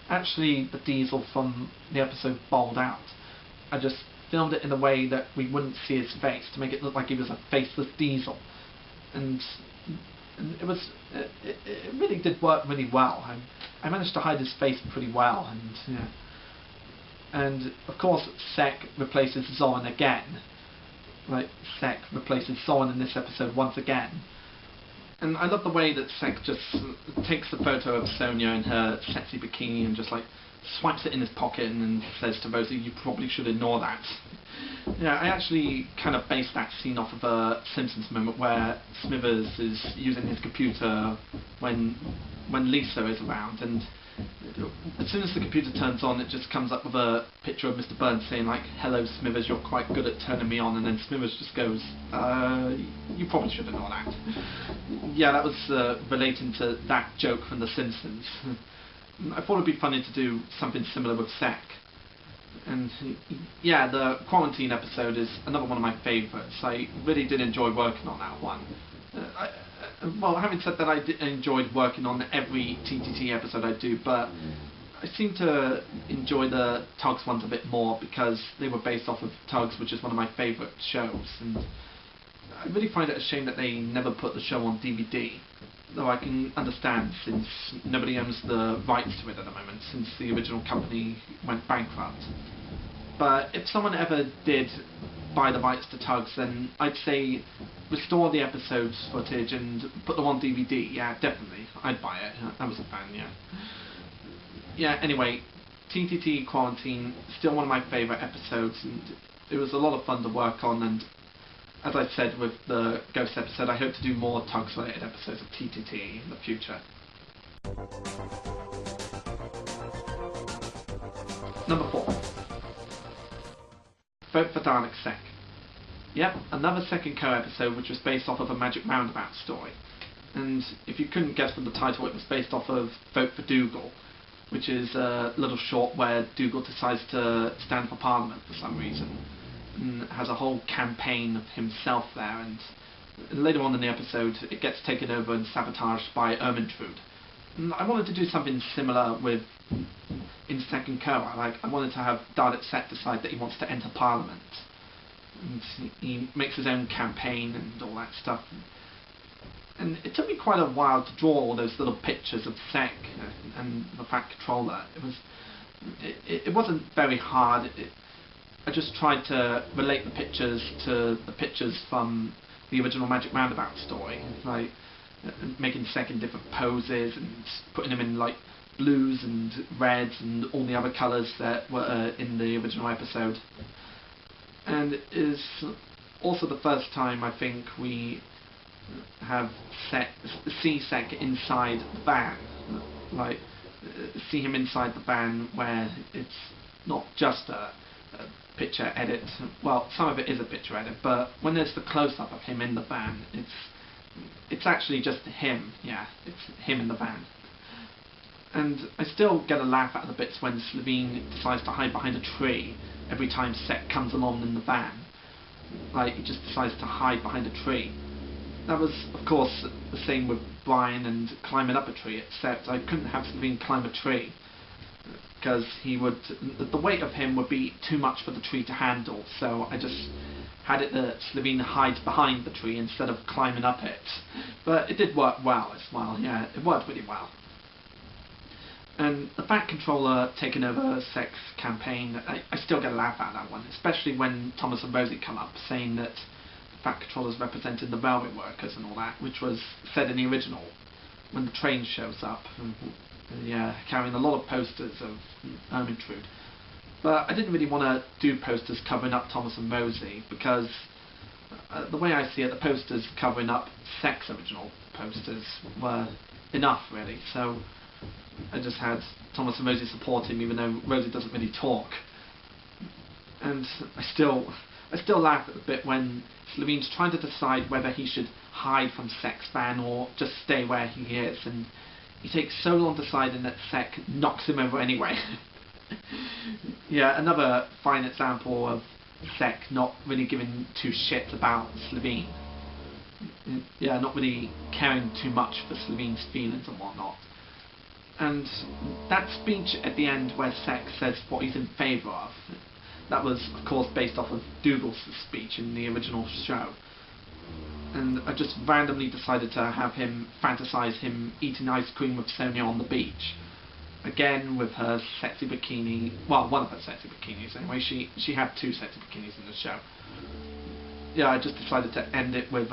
actually the Diesel from the episode Bowled Out. I just filmed it in a way that we wouldn't see his face, to make it look like he was a faceless Diesel. And it really did work really well. I managed to hide his face pretty well, and yeah. And of course Sec replaces Zoran again. Like, Sec replaces Zoran in this episode once again. And I love the way that Sek just takes the photo of Sonia in her sexy bikini and just like swipes it in his pocket and then says to Rosie, "You probably should ignore that." Yeah, I actually kind of based that scene off of a Simpsons moment where Smithers is using his computer when Lisa is around, and as soon as the computer turns on, it just comes up with a picture of Mr. Burns saying like, "Hello Smithers, you're quite good at turning me on," and then Smithers just goes, "You probably should ignore that." Yeah, that was relating to that joke from The Simpsons. I thought it'd be funny to do something similar with Sek. And yeah, the quarantine episode is another one of my favourites. I really did enjoy working on that one. Well, having said that, I enjoyed working on every TTT episode I do, but I seem to enjoy the Tugs ones a bit more because they were based off of Tugs, which is one of my favourite shows, and I really find it a shame that they never put the show on DVD, though I can understand since nobody owns the rights to it at the moment, since the original company went bankrupt. But if someone ever did buy the rights to Tugs, then I'd say restore the episodes footage and put them on DVD. Yeah, definitely, I'd buy it. I was a fan, yeah. Yeah, anyway, TTT Quarantine, still one of my favourite episodes, and it was a lot of fun to work on, and as I said with the Ghost episode, I hope to do more Tugs related episodes of TTT in the future. Number 4. Vote for Dalek Sek. Yep, another Second Co episode which was based off of a Magic Roundabout story. And if you couldn't guess from the title, it was based off of Vote for Dougal, which is a little short where Dougal decides to stand for Parliament for some reason, and has a whole campaign of himself there, and later on in the episode it gets taken over and sabotaged by Ermintrude. And I wanted to do something similar with in Second Co. I wanted to have Dalek Sek decide that he wants to enter Parliament, and he makes his own campaign and all that stuff. And it took me quite a while to draw all those little pictures of Sek and the Fat Controller. It wasn't very hard. I just tried to relate the pictures to the pictures from the original Magic Roundabout story, like making Sek in different poses and putting him in like blues and reds and all the other colours that were in the original episode. And it is also the first time I think we have see Sek inside the van, like see him inside the van where it's not just a picture edit. Well, some of it is a picture edit, but when there's the close-up of him in the van, it's actually just him. Yeah, it's him in the van. And I still get a laugh at the bits when Slevene decides to hide behind a tree every time Sek comes along in the van. Like, he just decides to hide behind a tree. That was, of course, the same with Brian and climbing up a tree, except I couldn't have Slevene climb a tree, because the weight of him would be too much for the tree to handle, so I just had it that Slevene hides behind the tree instead of climbing up it. But it did work well as well, yeah, it worked really well. And the Fat Controller taking over Sek's campaign, I still get a laugh at that one, especially when Thomas and Rosie come up saying that the Fat Controller's representing the railway workers and all that, which was said in the original, when the train shows up, yeah, carrying a lot of posters of Ermintrude. But I didn't really want to do posters covering up Thomas and Rosie, because the way I see it, the posters covering up Sek's original posters were enough, really, so I just had Thomas and Rosie support him, even though Rosie doesn't really talk. And I still laugh at the bit when Slevene's trying to decide whether he should hide from Sek's van or just stay where he is, and he takes so long deciding that Sek knocks him over anyway. Yeah, another fine example of Sek not really giving two shits about Slevene. Yeah, not really caring too much for Slevene's feelings and whatnot. And that speech at the end where Sek says what he's in favour of, that was of course based off of Dougal's speech in the original show. And I just randomly decided to have him fantasise him eating ice cream with Sonia on the beach. Again with her sexy bikini, well, one of her sexy bikinis anyway, she had two sexy bikinis in the show. Yeah, I just decided to end it with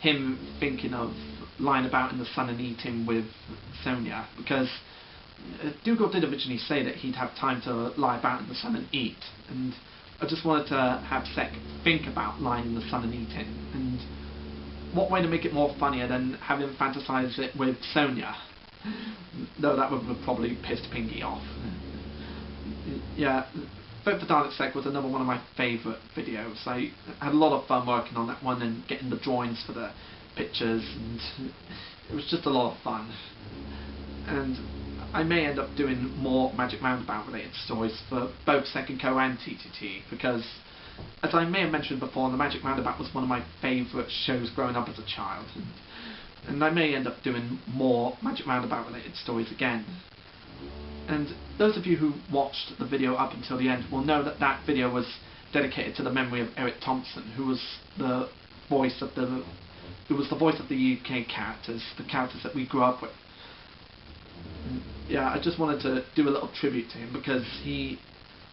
him thinking of lying about in the sun and eating with Sonia, because Dougal did originally say that he'd have time to lie about in the sun and eat, and I just wanted to have Sek think about lying in the sun and eating, and what way to make it more funnier than having him fantasise it with Sonia? Though that would have probably pissed Pinky off. Yeah, Vote for Dalek Sek was another one of my favourite videos. I had a lot of fun working on that one and getting the drawings for the pictures, and it was just a lot of fun. And I may end up doing more Magic Roundabout related stories for both Second Co and TTT, because as I may have mentioned before, the Magic Roundabout was one of my favourite shows growing up as a child, and I may end up doing more Magic Roundabout related stories again. And those of you who watched the video up until the end will know that that video was dedicated to the memory of Eric Thompson, who was the voice of the UK characters, the characters that we grew up with. And yeah, I just wanted to do a little tribute to him because he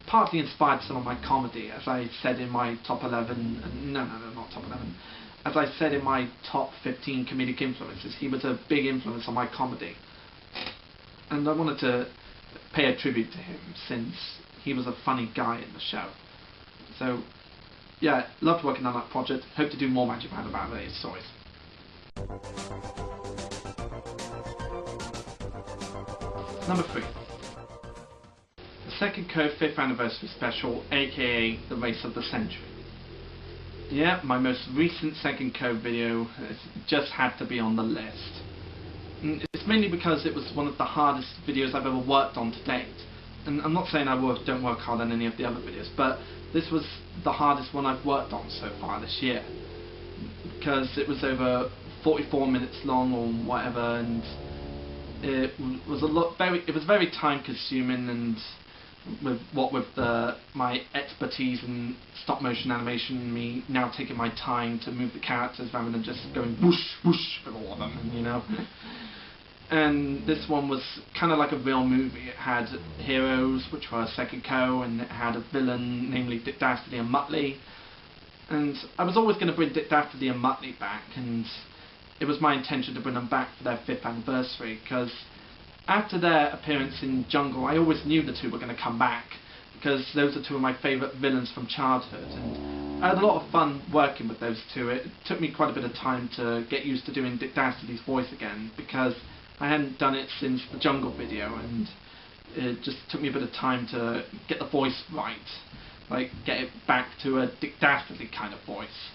partly inspired some of my comedy, as I said in my top 11. No, not top 11. As I said in my top 15 comedic influences, he was a big influence on my comedy. And I wanted to pay a tribute to him since he was a funny guy in the show. So yeah, loved working on that project. Hope to do more Magic Roundabout related stories. Number 3. The Second Co 5th Anniversary Special, aka The Race of the Century. Yeah, my most recent Second Co video just had to be on the list. It's mainly because it was one of the hardest videos I've ever worked on to date. And I'm not saying I don't work hard on any of the other videos, but this was the hardest one I've worked on so far this year. Because it was over 44 minutes long or whatever, and it was very time consuming, and with my expertise in stop motion animation, me now taking my time to move the characters rather than just going whoosh whoosh with all of them, you know. And this one was kind of like a real movie. It had heroes, which were Second Co, and it had a villain, namely Dick Dastardly and Muttley. And I was always going to bring Dick Dastardly and Muttley back, and it was my intention to bring them back for their 5th anniversary, because after their appearance in Jungle, I always knew the two were going to come back, because those are two of my favourite villains from childhood, and I had a lot of fun working with those two. It took me quite a bit of time to get used to doing Dick Dastardly's voice again, because I hadn't done it since the Jungle video, and it just took me a bit of time to get the voice right, like get it back to a Dick Dastardly kind of voice.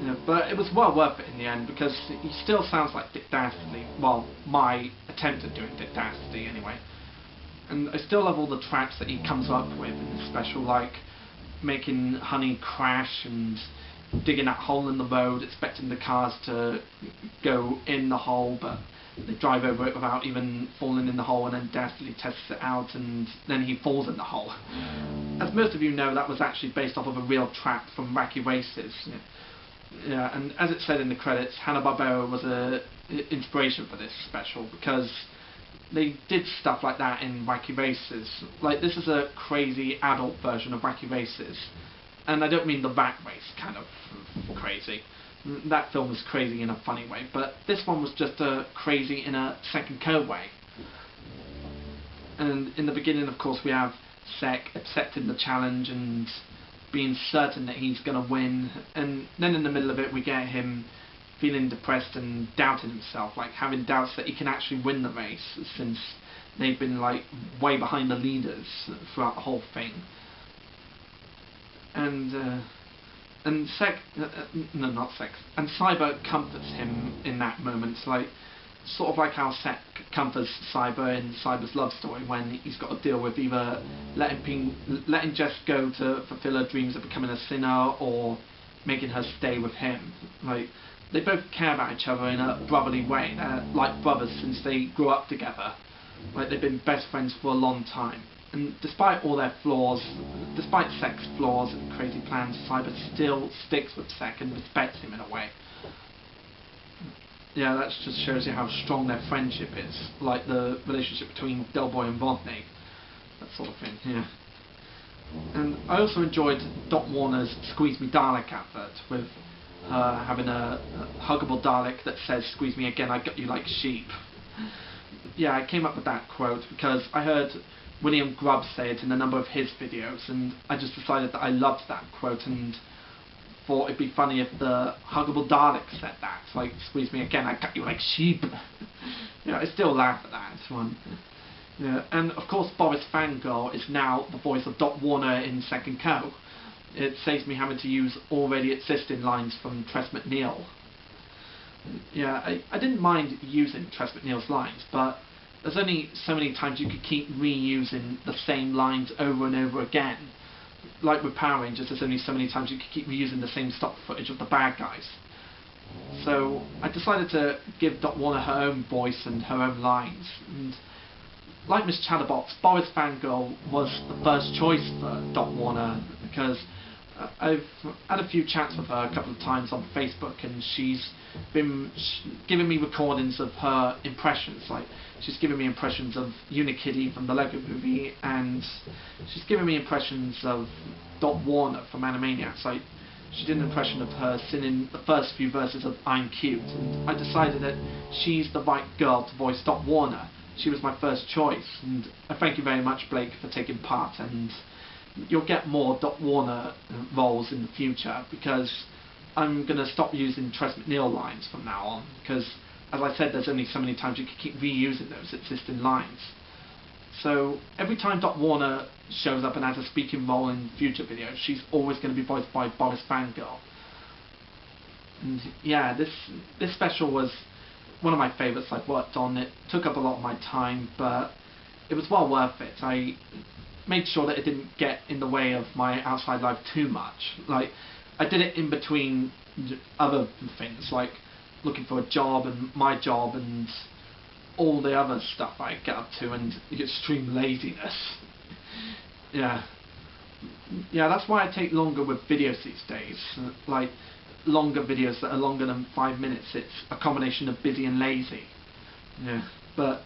Yeah, but it was well worth it in the end, because he still sounds like Dick Dastardly. Well, my attempt at doing Dick Dastardly anyway. And I still love all the traps that he comes up with in the special, like making Honey crash and digging that hole in the road, expecting the cars to go in the hole, but they drive over it without even falling in the hole, and then Dastardly tests it out, and then he falls in the hole. As most of you know, that was actually based off of a real trap from Wacky Races. Yeah, and as it said in the credits, Hanna-Barbera was an inspiration for this special, because they did stuff like that in Wacky Races. Like, this is a crazy adult version of Wacky Races. And I don't mean the rat race kind of crazy. That film was crazy in a funny way, but this one was just crazy in a Second Co way. And in the beginning, of course, we have Sek accepting the challenge and being certain that he's going to win, and then in the middle of it we get him feeling depressed and doubting himself, like having doubts that he can actually win the race, since they've been like way behind the leaders throughout the whole thing. And Sek, no, not Sek, and Cyber comforts him in that moment, like sort of like how Sek comforts Cyber in Cyber's love story, when he's got to deal with either letting Jess go to fulfill her dreams of becoming a sinner, or making her stay with him. Like, they both care about each other in a brotherly way. They're like brothers since they grew up together. Like, they've been best friends for a long time. And despite all their flaws, despite Sek's flaws and crazy plans, Cyber still sticks with Sek and respects him in a way. Yeah, that just shows you how strong their friendship is, like the relationship between Del Boy and Rodney, that sort of thing, yeah. And I also enjoyed Dot Warner's Squeeze Me Dalek advert with her having a huggable Dalek that says, "Squeeze me again, I got you like sheep." Yeah, I came up with that quote because I heard William Grubb say it in a number of his videos, and I just decided that I loved that quote and thought it'd be funny if the huggable Dalek said that, like, "Squeeze me again, I got you like sheep." I still laugh at that one. And of course Boris Fangirl is now the voice of Dot Warner in Second Co. It saves me having to use already existing lines from Tress MacNeille. I didn't mind using Tress MacNeille's lines, but there's only so many times you could keep reusing the same lines over and over again. Like with Power Rangers, there's only so many times you could keep reusing the same stock footage of the bad guys. So I decided to give Dot Warner her own voice and her own lines. And like Miss Chatterbox, Boris Fangirl was the first choice for Dot Warner because I've had a few chats with her a couple of times on Facebook, and she's been giving me recordings of her impressions. Like, she's given me impressions of Unikitty from the Lego Movie, and she's given me impressions of Dot Warner from Animaniacs. Like, she did an impression of her singing the first few verses of I'm Cute, and I decided that she's the right girl to voice Dot Warner. She was my first choice, and I thank you very much, Blake, for taking part, and you'll get more Dot Warner roles in the future, because I'm going to stop using Tress MacNeille lines from now on, because, as I said, there's only so many times you can keep reusing those existing lines. So every time Dot Warner shows up and has a speaking role in future videos, she's always going to be voiced by Boris Fangirl. And yeah, this special was one of my favourites I've worked on. It took up a lot of my time, but it was well worth it. I made sure that it didn't get in the way of my outside life too much. Like, I did it in between other things, like looking for a job and my job and all the other stuff I get up to, and the extreme laziness. Yeah, that's why I take longer with videos these days. Like, longer videos that are longer than 5 minutes. It's a combination of busy and lazy. But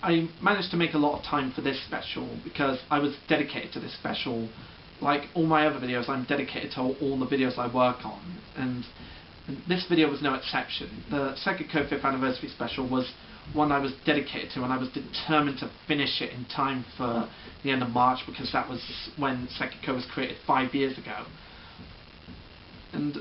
I managed to make a lot of time for this special because I was dedicated to this special. Like all my other videos, I'm dedicated to all the videos I work on, and this video was no exception. The Second Co 5th anniversary special was one I was dedicated to, and I was determined to finish it in time for the end of March, because that was when Second Co was created 5 years ago. And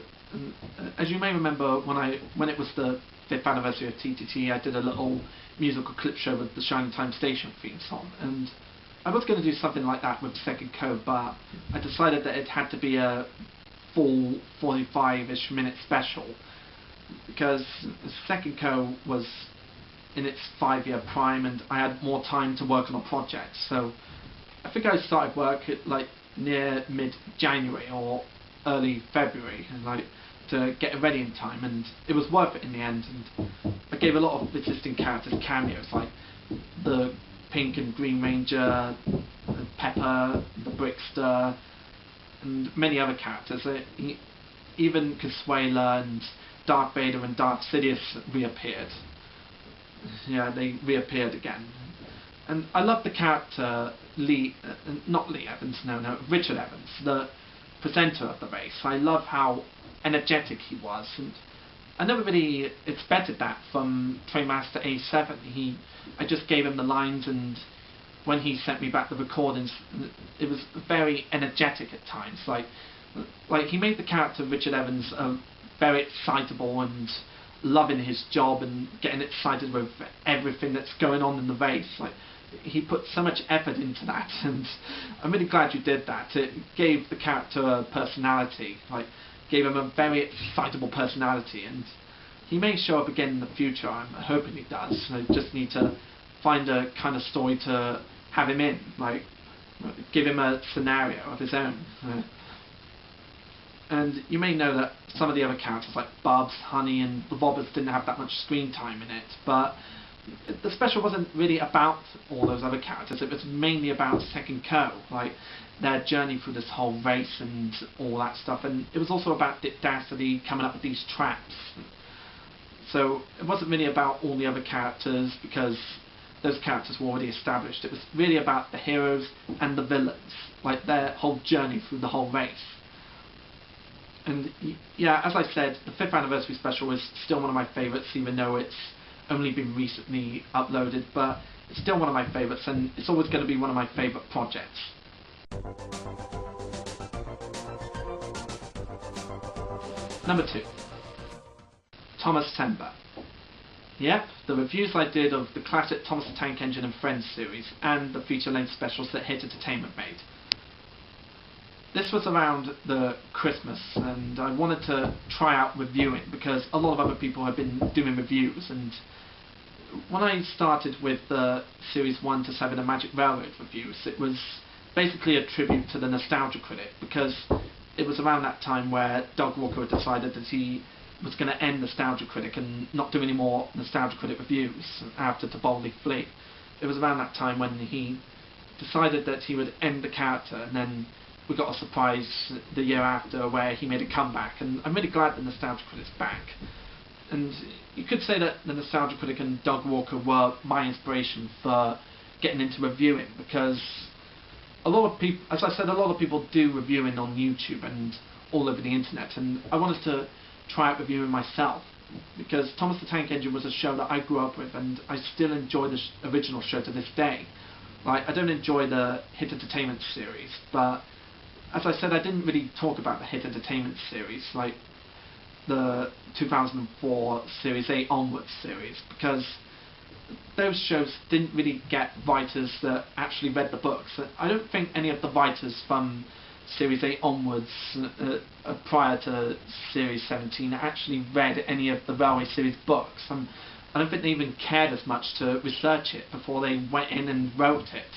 as you may remember, when it was the 5th anniversary of TTT, I did a little musical clip show with the Shining Time Station theme song, and I was going to do something like that with Second Co, but I decided that it had to be a full 45-ish minute special, because Second Co was in its 5-year prime and I had more time to work on a project. So I think I started work at like near mid-January or early February, and like to get it ready in time, and it was worth it in the end. And I gave a lot of existing characters cameos, like the Pink and Green Ranger, Pepper, the Brickster, and many other characters. Even Consuela and Darth Vader and Darth Sidious reappeared. Yeah, they reappeared again. And I love the character not Lee Evans, no, Richard Evans, the presenter of the race. I love how energetic he was, and I never really expected that from Trainmaster A7. I just gave him the lines, and when he sent me back the recordings, it was very energetic at times. Like he made the character Richard Evans very excitable and loving his job and getting excited with everything that's going on in the race. Like, he put so much effort into that, and I'm really glad you did that. It gave the character a personality, like gave him a very excitable personality, and he may show up again in the future. I'm hoping he does. I just need to find a kind of story to have him in, like give him a scenario of his own. And you may know that some of the other characters like Bubs, Honey and the Robbers didn't have that much screen time in it, but the special wasn't really about all those other characters. It was mainly about Second Co, like their journey through this whole race and all that stuff, and it was also about Dick Dastardly coming up with these traps. So it wasn't really about all the other characters, because those characters were already established. It was really about the heroes and the villains, like their whole journey through the whole race. And yeah, as I said, the 5th anniversary special is still one of my favourites, even though it's only been recently uploaded, but it's still one of my favourites, and it's always going to be one of my favourite projects. Number 2. Thomas Sember. Yep, the reviews I did of the classic Thomas the Tank Engine and Friends series, and the feature-length specials that Hit Entertainment made. This was around the Christmas, and I wanted to try out reviewing because a lot of other people have been doing reviews, and when I started with the Series 1 to 7 and Magic Railroad reviews, it was basically a tribute to the Nostalgia Critic, because it was around that time where Doug Walker had decided that he was going to end Nostalgia Critic and not do any more Nostalgia Critic reviews after To Boldly Flee. It was around that time when he decided that he would end the character, and then we got a surprise the year after where he made a comeback, and I'm really glad the Nostalgia Critic's back. And you could say that the Nostalgia Critic and Doug Walker were my inspiration for getting into reviewing, because a lot of people, as I said, a lot of people do reviewing on YouTube and all over the internet, and I wanted to try out reviewing myself, because Thomas the Tank Engine was a show that I grew up with, and I still enjoy the original show to this day. Like, I don't enjoy the Hit Entertainment series, but as I said, I didn't really talk about the Hit Entertainment series, like the 2004 Series 8 onwards series, because those shows didn't really get writers that actually read the books. I don't think any of the writers from Series 8 onwards, prior to Series 17, actually read any of the Railway Series books. I don't think they even cared as much to research it before they went in and wrote it.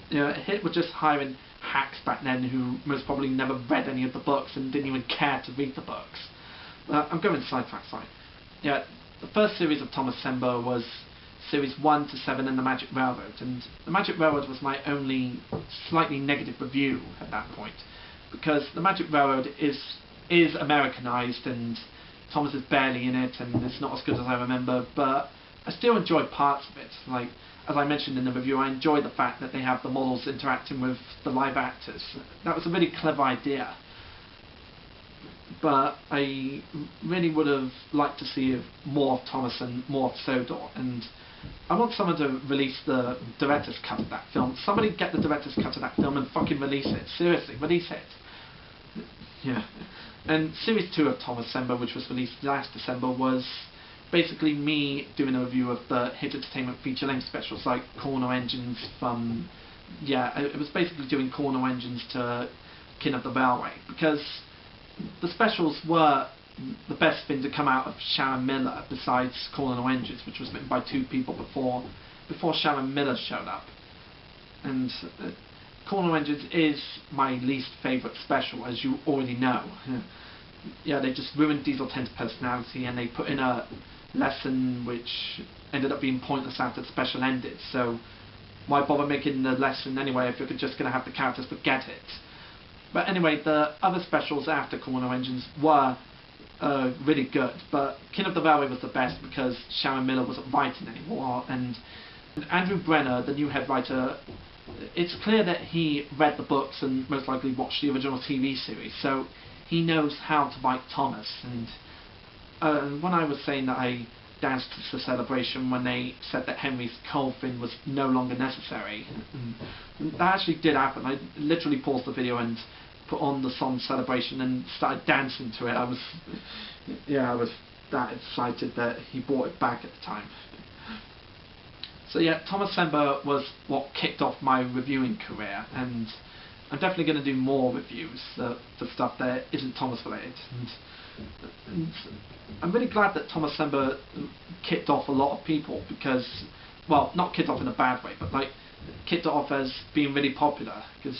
You know, Hit were just hiring hacks back then who most probably never read any of the books and didn't even care to read the books. I'm going sidetrack, sorry. Yeah, the first series of Thomas Sember was Series 1 to 7 and the Magic Railroad, and the Magic Railroad was my only slightly negative review at that point, because the Magic Railroad is Americanized and Thomas is barely in it and it's not as good as I remember, but I still enjoy parts of it. Like, as I mentioned in the review, I enjoy the fact that they have the models interacting with the live actors. That was a really clever idea. But I really would have liked to see more of Thomas and more of Sodor, and I want someone to release the director's cut of that film. Somebody get the director's cut of that film and fucking release it. Seriously, release it. Yeah. And Series 2 of Thomas Sember, which was released last December, was basically me doing a review of the Hit Entertainment feature-length specials, like Corner Engines from... Yeah, it was basically doing Corner Engines to King of the Railway, because the specials were the best thing to come out of Sharon Miller, besides Corner Engines, which was written by 2 people before Sharon Miller showed up. And Corner Engines is my least favourite special, as you already know. Yeah, they just ruined Diesel 10's personality, and they put in a lesson which ended up being pointless after the special ended, so why bother making the lesson anyway if you're just going to have the characters forget it? But anyway, the other specials after Corner Engines were really good, but King of the Railway was the best because Sharon Miller wasn't writing anymore, and Andrew Brenner, the new head writer, it's clear that he read the books and most likely watched the original TV series, so he knows how to write Thomas. And when I was saying that I danced to Celebration when they said that Henry's coal thing was no longer necessary, that actually did happen. I literally paused the video and put on the song Celebration and started dancing to it. I was that excited that he brought it back at the time. So yeah, Thomas Sember was what kicked off my reviewing career, and I'm definitely going to do more reviews for stuff that isn't Thomas related. And I'm really glad that Thomas Sember kicked off a lot of people, because, well, not kicked off in a bad way, but like kicked it off as being really popular, because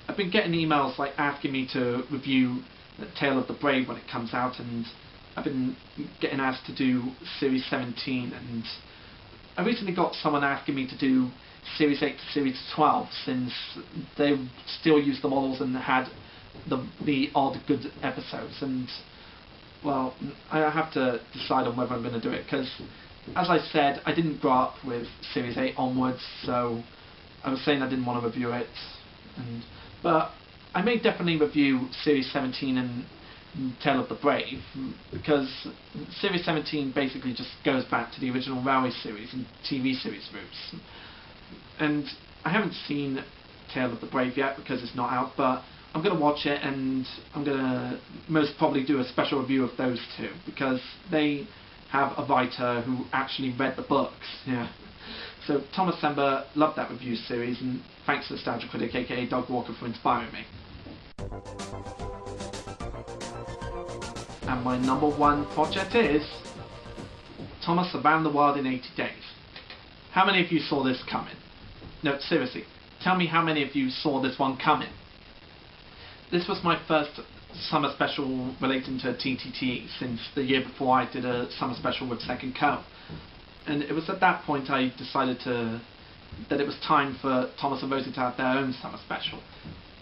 I've been getting emails like asking me to review Tale of the Brave when it comes out, and I've been getting asked to do Series 17, and I recently got someone asking me to do Series 8 to Series 12, since they still used the models and had the odd good episodes, and well, I have to decide on whether I'm going to do it, because as I said, I didn't grow up with Series 8 onwards, so I was saying I didn't want to review it, but I may definitely review Series 17 and Tale of the Brave, because Series 17 basically just goes back to the original Railway series and TV series roots. And I haven't seen Tale of the Brave yet because it's not out, but I'm going to watch it, and I'm going to most probably do a special review of those two, because they have a writer who actually read the books. Yeah. So Thomas Sember loved that review series, and thanks to Nostalgia Critic aka Doug Walker for inspiring me. And my number one project is Thomas Around the World in 80 Days. How many of you saw this coming? No, seriously, tell me how many of you saw this one coming. This was my first summer special relating to TTT since the year before I did a summer special with Second Co. And it was at that point I decided that it was time for Thomas and Rosie to have their own summer special.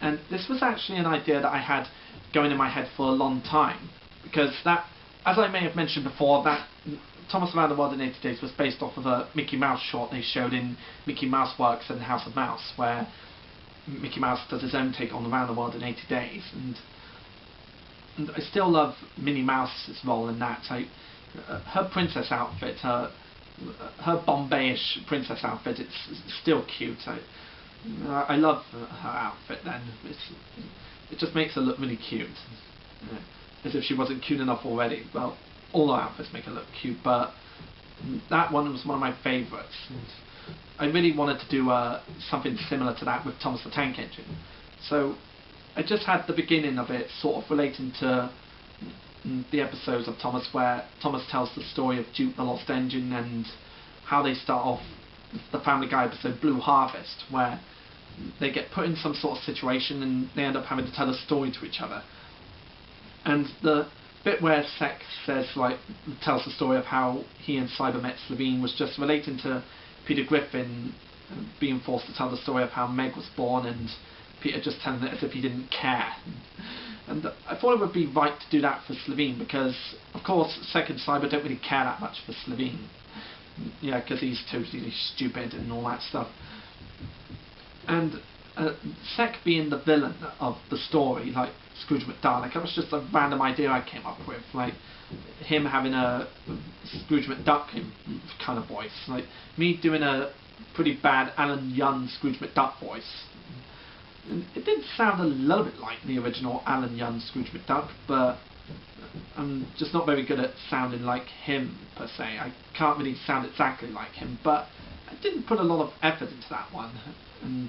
And this was actually an idea that I had going in my head for a long time, because that, as I may have mentioned before, that Thomas Around the World in 80 Days was based off of a Mickey Mouse short they showed in Mickey Mouse Works and House of Mouse, where Mickey Mouse does his own take on Around the World in 80 Days. And I still love Minnie Mouse's role in that. Her princess outfit, her Bombay-ish princess outfit, it's still cute. I love her outfit then. It just makes her look really cute. As if she wasn't cute enough already. Well, all her outfits make her look cute, but that one was one of my favourites. I really wanted to do something similar to that with Thomas the Tank Engine. So I just had the beginning of it sort of relating to the episodes of Thomas where Thomas tells the story of Duke the Lost Engine, and how they start off the Family Guy episode Blue Harvest, where they get put in some sort of situation and they end up having to tell a story to each other. And the bit where Sek tells the story of how he and Cyber met Slevene was just relating to Peter Griffin being forced to tell the story of how Meg was born, and Peter just telling it as if he didn't care. And I thought it would be right to do that for Slevene, because of course Sek and Cyber don't really care that much for Slevene. Yeah, because he's totally stupid and all that stuff. And Sek being the villain of the story, like Scrooge McDuck, that was just a random idea I came up with, like him having a Scrooge McDuck kind of voice, like me doing a pretty bad Alan Young Scrooge McDuck voice. And it did sound a little bit like the original Alan Young Scrooge McDuck, but I'm just not very good at sounding like him per se. I can't really sound exactly like him, but I didn't put a lot of effort into that one. And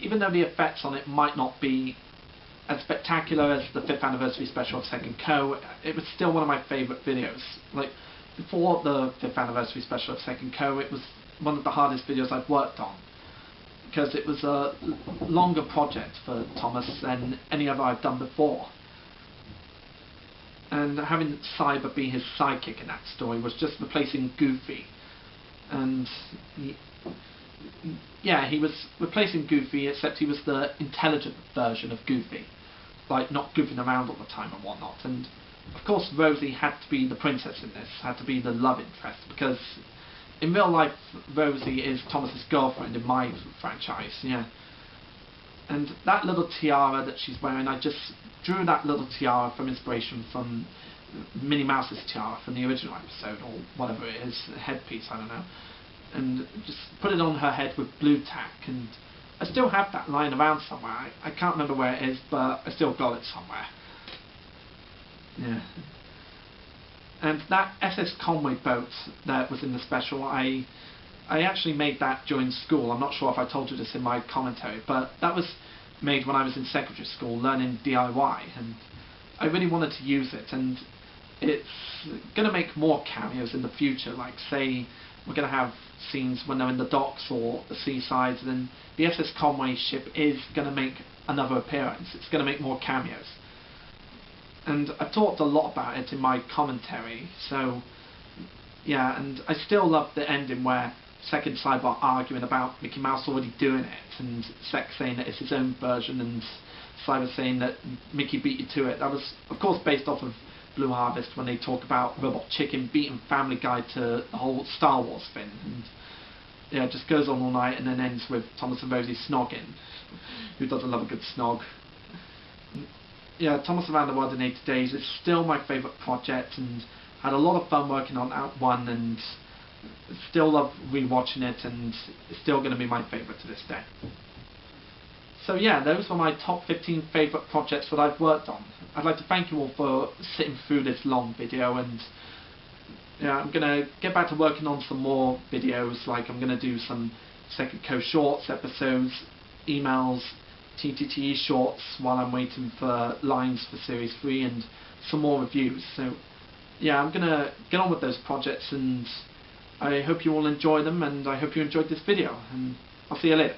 even though the effects on it might not be as spectacular as the 5th anniversary special of Second Co, it was still one of my favourite videos. Like, before the 5th anniversary special of Second Co, it was one of the hardest videos I've worked on, because it was a longer project for Thomas than any other I've done before. And having Cyber be his sidekick in that story was just replacing Goofy. And he was replacing Goofy, except he was the intelligent version of Goofy, like not goofing around all the time and whatnot. And of course Rosie had to be the princess in this, had to be the love interest, because in real life Rosie is Thomas's girlfriend in my franchise. Yeah. And that little tiara that she's wearing, I just drew that little tiara from inspiration from Minnie Mouse's tiara from the original episode, or whatever it is, a headpiece, I don't know, and just put it on her head with blue tack. And I still have that lying around somewhere. I can't remember where it is, but I still got it somewhere. Yeah. And that SS Conway boat that was in the special, I actually made that during school. I'm not sure if I told you this in my commentary, but that was made when I was in secondary school learning DIY, and I really wanted to use it. And it's going to make more cameos in the future, like say we're going to have scenes when they're in the docks or the seaside, then the SS Conway ship is going to make another appearance. It's going to make more cameos. And I've talked a lot about it in my commentary, so yeah. And I still love the ending where Sek and Cyber are arguing about Mickey Mouse already doing it, and Sek saying that it's his own version, and Cyber saying that Mickey beat you to it. That was, of course, based off of Blue Harvest, when they talk about Robot Chicken beating Family Guy to the whole Star Wars thing. And yeah, it just goes on all night and then ends with Thomas and Rosie snogging. who doesn't love a good snog? Yeah, Thomas Around the World in 80 Days is still my favourite project, and I had a lot of fun working on Act 1, and still love rewatching it, and it's still going to be my favourite to this day. So yeah, those were my top 15 favourite projects that I've worked on. I'd like to thank you all for sitting through this long video, and yeah, I'm going to get back to working on some more videos, like I'm going to do some Second Co Shorts episodes, emails, TTT shorts while I'm waiting for lines for Series 3, and some more reviews. So yeah, I'm going to get on with those projects, and I hope you all enjoy them, and I hope you enjoyed this video, and I'll see you later.